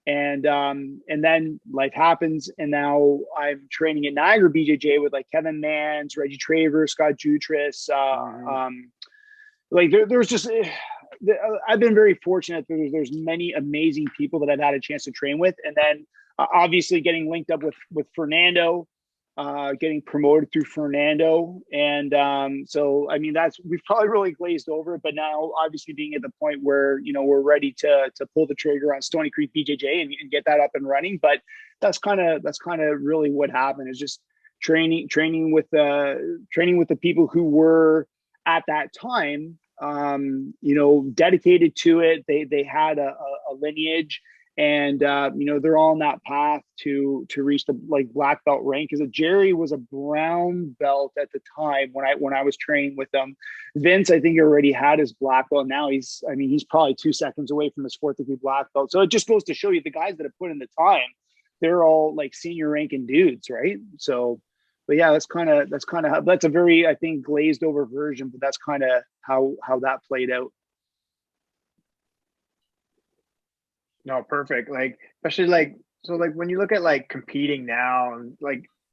C: And then life happens, and now I'm training at Niagara BJJ with like Kevin Mans, Reggie Traver, Scott Jutris. Like there's just, I've been very fortunate that there's many amazing people that I've had a chance to train with. And then obviously getting linked up with Fernando getting promoted through Fernando. And so, I mean, we've probably really glazed over it, but now obviously being at the point where, we're ready to pull the trigger on Stony Creek BJJ and get that up and running. But that's kind of really what happened, is just training with the people who were at that time, dedicated to it. They had a lineage, and they're all on that path to reach the black belt rank. Because Jerry was a brown belt at the time when I was training with them. Vince, I think, already had his black belt. Now he's probably 2 seconds away from his 4th degree black belt. So it just goes to show you the guys that have put in the time, they're all senior ranking dudes, right? So, but yeah, that's a very, I think, glazed over version, but that's kind of how that played out.
B: No, perfect. Especially when you look at competing now,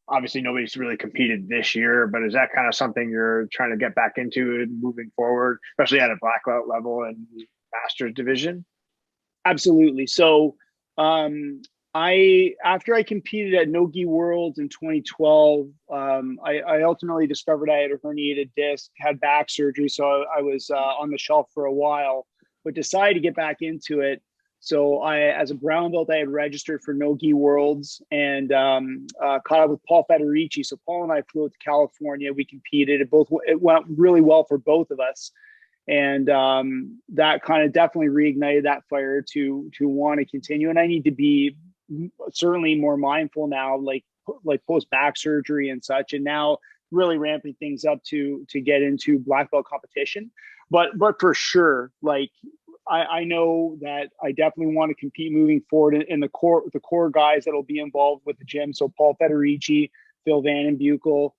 B: obviously nobody's really competed this year, but is that kind of something you're trying to get back into moving forward, especially at a black belt level and Masters division?
C: Absolutely. So, after I competed at Nogi Worlds in 2012, I ultimately discovered I had a herniated disc, had back surgery, so I was on the shelf for a while, but decided to get back into it. So as a brown belt, I had registered for Nogi Worlds and caught up with Paul Federici. So Paul and I flew out to California. We competed. It went really well for both of us. And that kind of definitely reignited that fire to want to continue. And I need to be certainly more mindful now, like post back surgery and such. And now really ramping things up to get into black belt competition. But for sure, I know that I definitely want to compete moving forward in the core guys that'll be involved with the gym. So Paul Federici, Phil Van Buchel,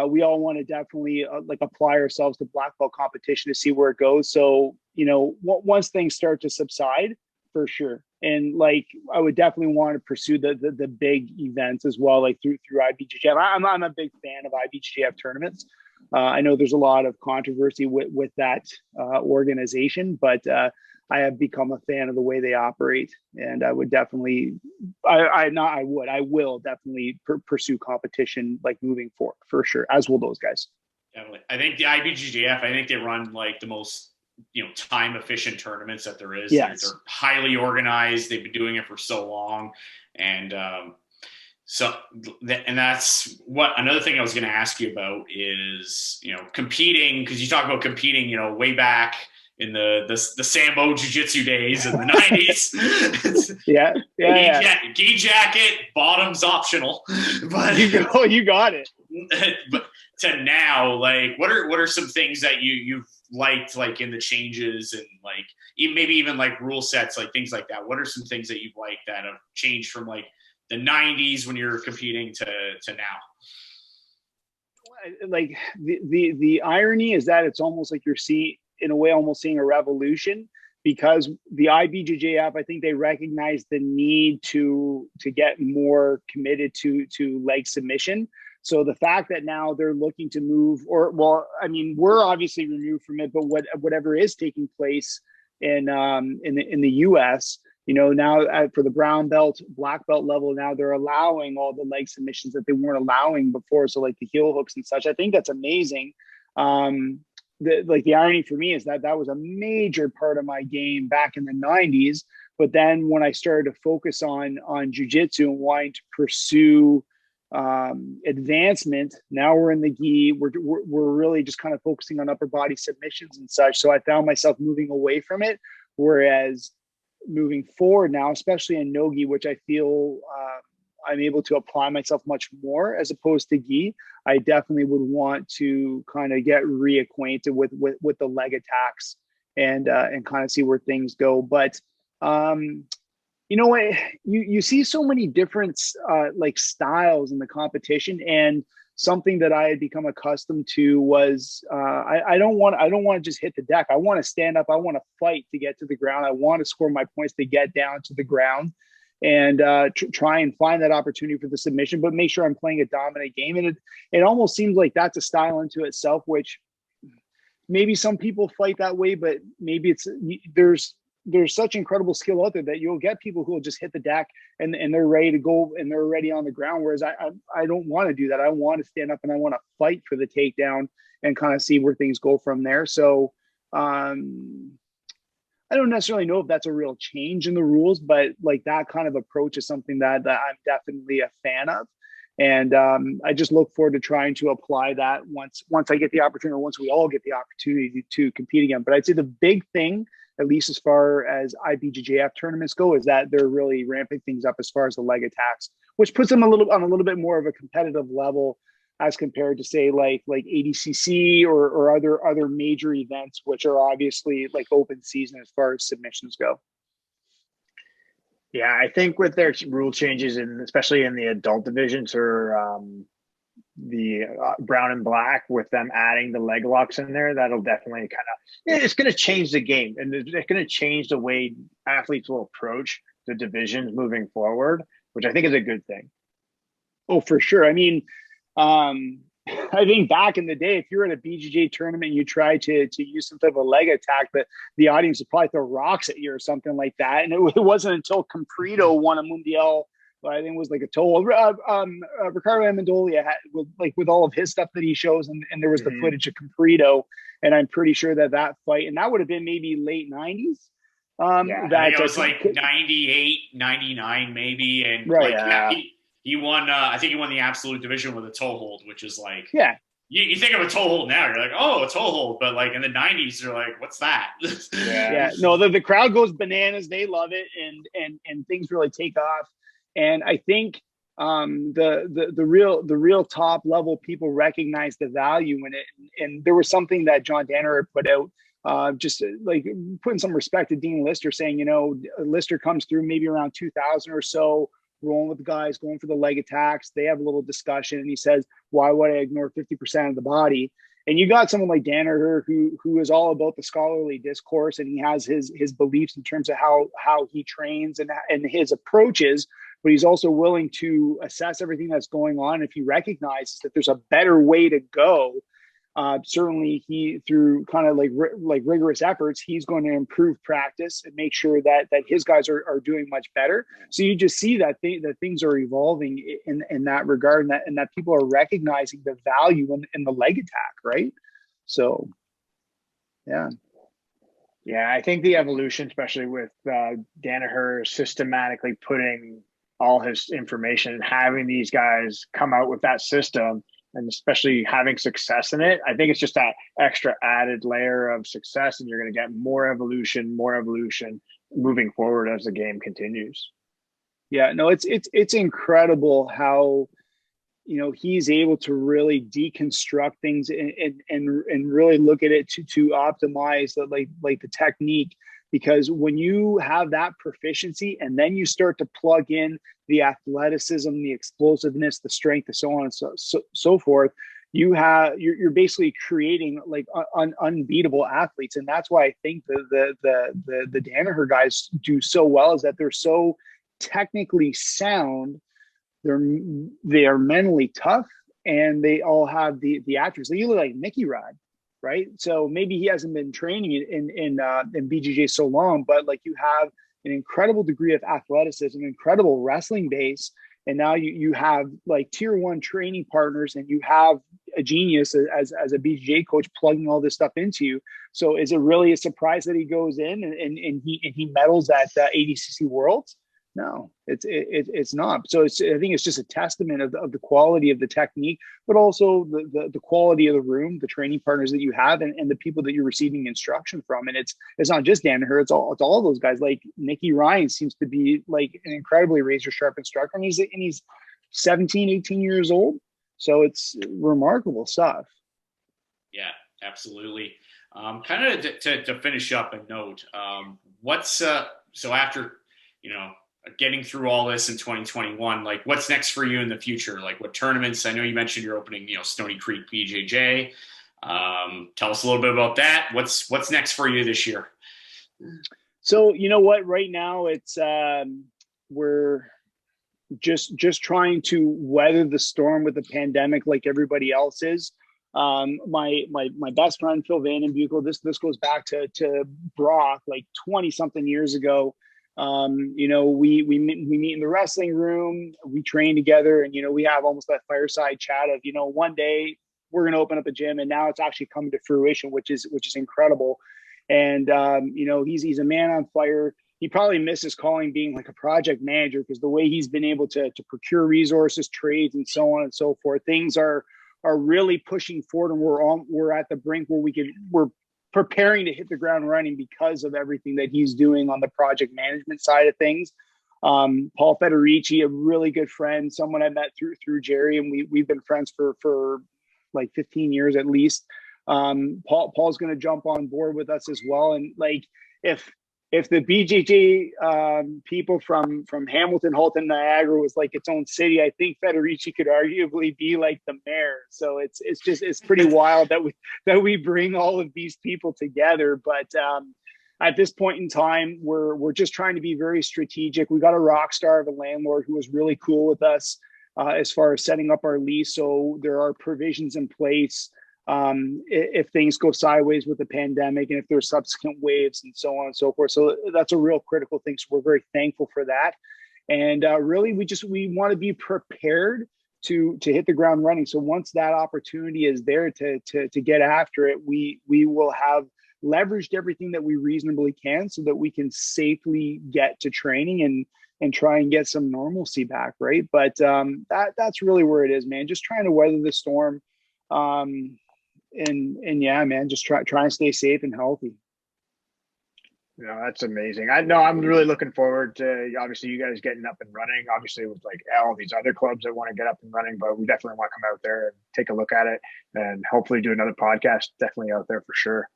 C: we all want to definitely apply ourselves to black belt competition to see where it goes. So, once things start to subside, for sure. And I would definitely want to pursue the big events as well, through IBJJF. I'm a big fan of IBJJF tournaments. I know there's a lot of controversy with that organization, but I have become a fan of the way they operate, and I would definitely, I will definitely pursue competition moving forward for sure, as will those guys.
D: Definitely. I think the IBJJF, they run the most time efficient tournaments that there is.
C: Yes.
D: They're highly organized. They've been doing it for so long, and that's what another thing I was going to ask you about is, competing, because you talk about competing, way back in the Sambo Jiu-Jitsu days in the 90s.
C: Yeah.
D: Gi jacket, bottoms optional. But
C: you got it.
D: But to now, what are some things that you've liked, in the changes and maybe even rule sets, things like that? What are some things that you've liked that have changed from the 90s when you're competing to now?
C: The irony is that it's almost you're seeing a revolution, because the IBJJF, I think they recognize the need to get more committed to leg submission. So the fact that now they're looking to move, we're obviously removed from it, but whatever is taking place in the US, now for the brown belt, black belt level, now they're allowing all the leg submissions that they weren't allowing before. So the heel hooks and such, I think that's amazing. The irony for me is that was a major part of my game back in the 90s. But then when I started to focus on jiu-jitsu and wanting to pursue advancement, now we're in the gi, we're really just kind of focusing on upper body submissions and such. So I found myself moving away from it. Whereas moving forward now, especially in no-gi, which I feel I'm able to apply myself much more as opposed to gi, I definitely would want to kind of get reacquainted with the leg attacks and kind of see where things go. But you know what, you see so many different styles in the competition, and something that I had become accustomed to was I don't want to just hit the deck. I want to stand up. I want to fight to get to the ground. I want to score my points to get down to the ground and try and find that opportunity for the submission, but make sure I'm playing a dominant game. And it almost seems like that's a style into itself, which maybe some people fight that way, but maybe there's there's such incredible skill out there that you'll get people who will just hit the deck and they're ready to go and they're already on the ground. Whereas I don't want to do that. I want to stand up and I want to fight for the takedown and kind of see where things go from there. So I don't necessarily know if that's a real change in the rules, but like that kind of approach is something that I'm definitely a fan of. And I just look forward to trying to apply that once I get the opportunity, or once we all get the opportunity to compete again. But I'd say the big thing, at least as far as IBJJF tournaments go, is that they're really ramping things up as far as the leg attacks, which puts them on a little bit more of a competitive level as compared to say like ADCC or other major events, which are obviously like open season as far as submissions go.
B: Yeah, I think with their rule changes, and especially in the adult divisions or the brown and black, with them adding the leg locks in there, that'll definitely it's going to change the game, and it's going to change the way athletes will approach the divisions moving forward, which I think is a good thing.
C: Oh, for sure. I mean, I think back in the day, if you're at a BJJ tournament and you try to use some type of leg attack, but the audience would probably throw rocks at you or something like that. And it wasn't until Comprito won a Mundial, I think it was like a total. Ricardo Amendolia had with all of his stuff that he shows, and there was the footage of Comprito, and I'm pretty sure that fight, and that would have been maybe late 90s.
D: I think it was like 98, 99 maybe, and right. He won. I think he won the absolute division with a toe hold, which is like, you think of a toe hold now, you're like, oh, a toe hold, but like in the 90s, you're like, what's that?
C: No, the crowd goes bananas. They love it, and things really take off. And I think the real top level people recognize the value in it. And there was something that John Danaher put out, just like putting some respect to Dean Lister, saying, Lister comes through maybe around 2000 or so, rolling with the guys, going for the leg attacks. They have a little discussion, and he says, why would I ignore 50% of the body? And you got someone like Danaher who is all about the scholarly discourse, and he has his beliefs in terms of how he trains and his approaches, but he's also willing to assess everything that's going on. If he recognizes that there's a better way to go, certainly he, through kind of like rigorous efforts, he's going to improve practice and make sure that his guys are doing much better. So you just see that things are evolving in that regard, and that people are recognizing the value in the leg attack, right? So, yeah.
B: Yeah, I think the evolution, especially with Danaher systematically putting all his information and having these guys come out with that system, and especially having success in it, I think it's just that extra added layer of success, and you're going to get more evolution moving forward as the game continues.
C: Yeah, no, it's incredible how, he's able to really deconstruct things and really look at it to optimize the technique. Because when you have that proficiency and then you start to plug in the athleticism, the explosiveness, the strength, and so on and so forth, you're basically creating like unbeatable athletes. And that's why I think the Danaher guys do so well, is that they're so technically sound. They are mentally tough, and they all have the attributes. You look like Mickey Rod. Right. So maybe he hasn't been training in BJJ so long, but like you have an incredible degree of athleticism, incredible wrestling base. And now you have like tier 1 training partners, and you have a genius as a BJJ coach plugging all this stuff into you. So is it really a surprise that he goes in and he medals at ADCC Worlds? No, it's not. So I think it's just a testament of the quality of the technique, but also the quality of the room, the training partners that you have, and the people that you're receiving instruction from. And it's not just Danaher, it's all those guys. Like Nicky Ryan seems to be like an incredibly razor sharp instructor, and he's 17, 18 years old. So it's remarkable stuff.
D: Yeah, absolutely. Kind of to finish up a note, what's so after getting through all this in 2021, like what's next for you in the future? Like what tournaments? I know you mentioned you're opening, Stony Creek BJJ. Tell us a little bit about that. What's next for you this year?
C: So you know what? Right now, it's we're just trying to weather the storm with the pandemic, like everybody else is. My best friend Phil Van Den Buchel. This goes back to Brock like 20 something years ago. We meet in the wrestling room, we train together, and we have almost that fireside chat of one day we're going to open up a gym, and now it's actually coming to fruition, which is incredible. And he's a man on fire. He probably misses calling being like a project manager, because the way he's been able to procure resources, trades, and so on and so forth, things are really pushing forward, and we're at the brink where we're preparing to hit the ground running because of everything that he's doing on the project management side of things. Paul Federici, a really good friend, someone I met through Jerry, and we've been friends for like 15 years at least. Paul's going to jump on board with us as well. And like, if the BJJ people from Hamilton, Halton, Niagara was like its own city, I think Federici could arguably be like the mayor. So it's pretty wild that we bring all of these people together. But at this point in time, we're just trying to be very strategic. We got a rock star of a landlord who was really cool with us as far as setting up our lease. So there are provisions in place if things go sideways with the pandemic, and if there's subsequent waves and so on and so forth. So that's a real critical thing. So we're very thankful for that. And really, we want to be prepared to hit the ground running. So once that opportunity is there to get after it, we will have leveraged everything that we reasonably can so that we can safely get to training and try and get some normalcy back, right? But that's really where it is, man. Just trying to weather the storm. And yeah, man, just try and stay safe and healthy.
B: That's amazing. I know I'm really looking forward to obviously you guys getting up and running. Obviously with like all these other clubs that want to get up and running, but we definitely want to come out there and take a look at it and hopefully do another podcast. Definitely out there for sure.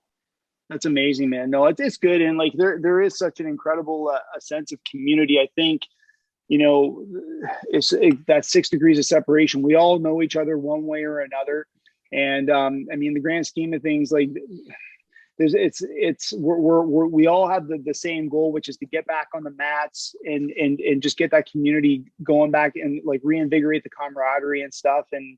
C: That's amazing, man. No, it's good. And like there is such an incredible a sense of community. I think, that 6 degrees of separation. We all know each other one way or another. And the grand scheme of things, like we all have the same goal, which is to get back on the mats and just get that community going back and like reinvigorate the camaraderie and stuff. And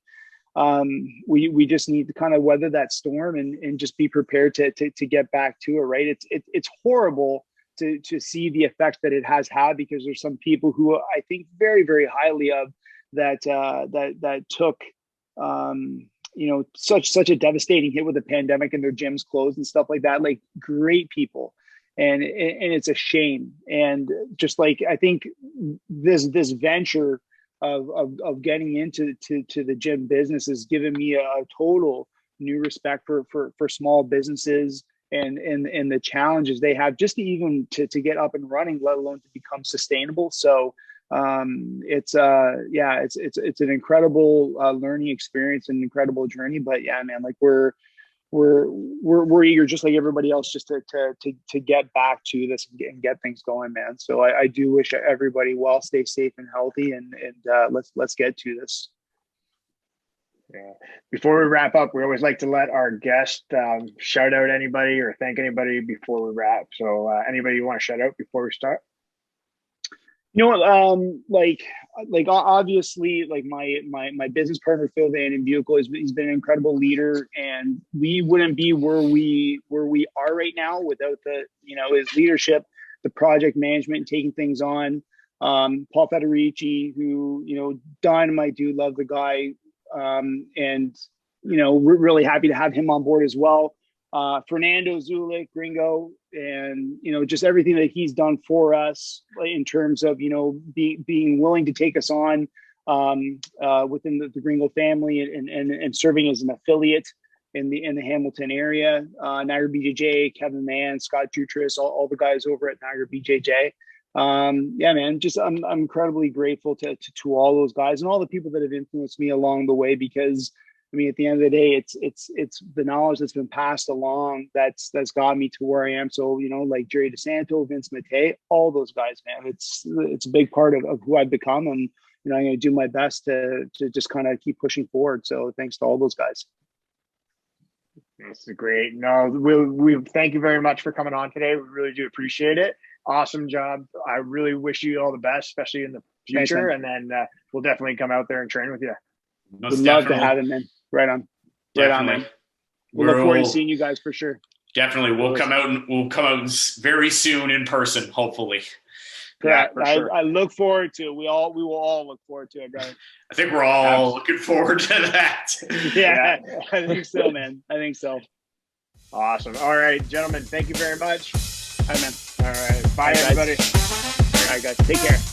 C: we just need to kind of weather that storm and just be prepared to get back to it. Right. It's horrible to see the effect that it has had, because there's some people who I think very, very highly of that took, such a devastating hit with the pandemic and their gyms closed and stuff like that. Like, great people. And it's a shame. And just like, I think this venture of getting into the gym business has given me a total new respect for small businesses and the challenges they have just to get up and running, let alone to become sustainable. So it's an incredible learning experience and incredible journey. But yeah, man, like we're eager, just like everybody else, just to get back to this and get things going, man. So I do wish everybody well, stay safe and healthy, and let's get to this.
B: Yeah. Before we wrap up, we always like to let our guest shout out anybody or thank anybody before we wrap. So anybody you want to shout out before we start?
C: Like obviously, like my business partner Phil Van Den Buchel, he's been an incredible leader, and we wouldn't be where we are right now without his leadership, the project management, and taking things on. Paul Federici, who dynamite dude, love the guy, and we're really happy to have him on board as well. Fernando Zulick, Gringo, and just everything that he's done for us in terms of being willing to take us on within the Gringo family and serving as an affiliate in the Hamilton area. Niagara BJJ, Kevin Mann, Scott Jutras, all the guys over at Niagara BJJ. Yeah, man, just I'm incredibly grateful to all those guys and all the people that have influenced me along the way, because I mean, at the end of the day, it's the knowledge that's been passed along that's got me to where I am. So, like Jerry DeSanto, Vince Matei, all those guys, man, it's a big part of who I've become. And, I'm going to do my best to just kind of keep pushing forward. So thanks to all those guys.
B: That's great. No, we thank you very much for coming on today. We really do appreciate it. Awesome job. I really wish you all the best, especially in the future. Thanks, and then we'll definitely come out there and train with you.
C: Would love to have him, man. Right on. Right on, man. We'll look forward to seeing you guys for sure.
D: Definitely. We'll come out very soon in person, hopefully.
C: Yeah, sure. I look forward to it. We will all look forward to it, brother.
D: I think we're all looking forward to that.
C: Yeah, I think so, man. I think so.
B: Awesome. All right, gentlemen, thank you very much.
C: All right, man.
B: All right. Bye, everybody.
C: All right, guys. Take care.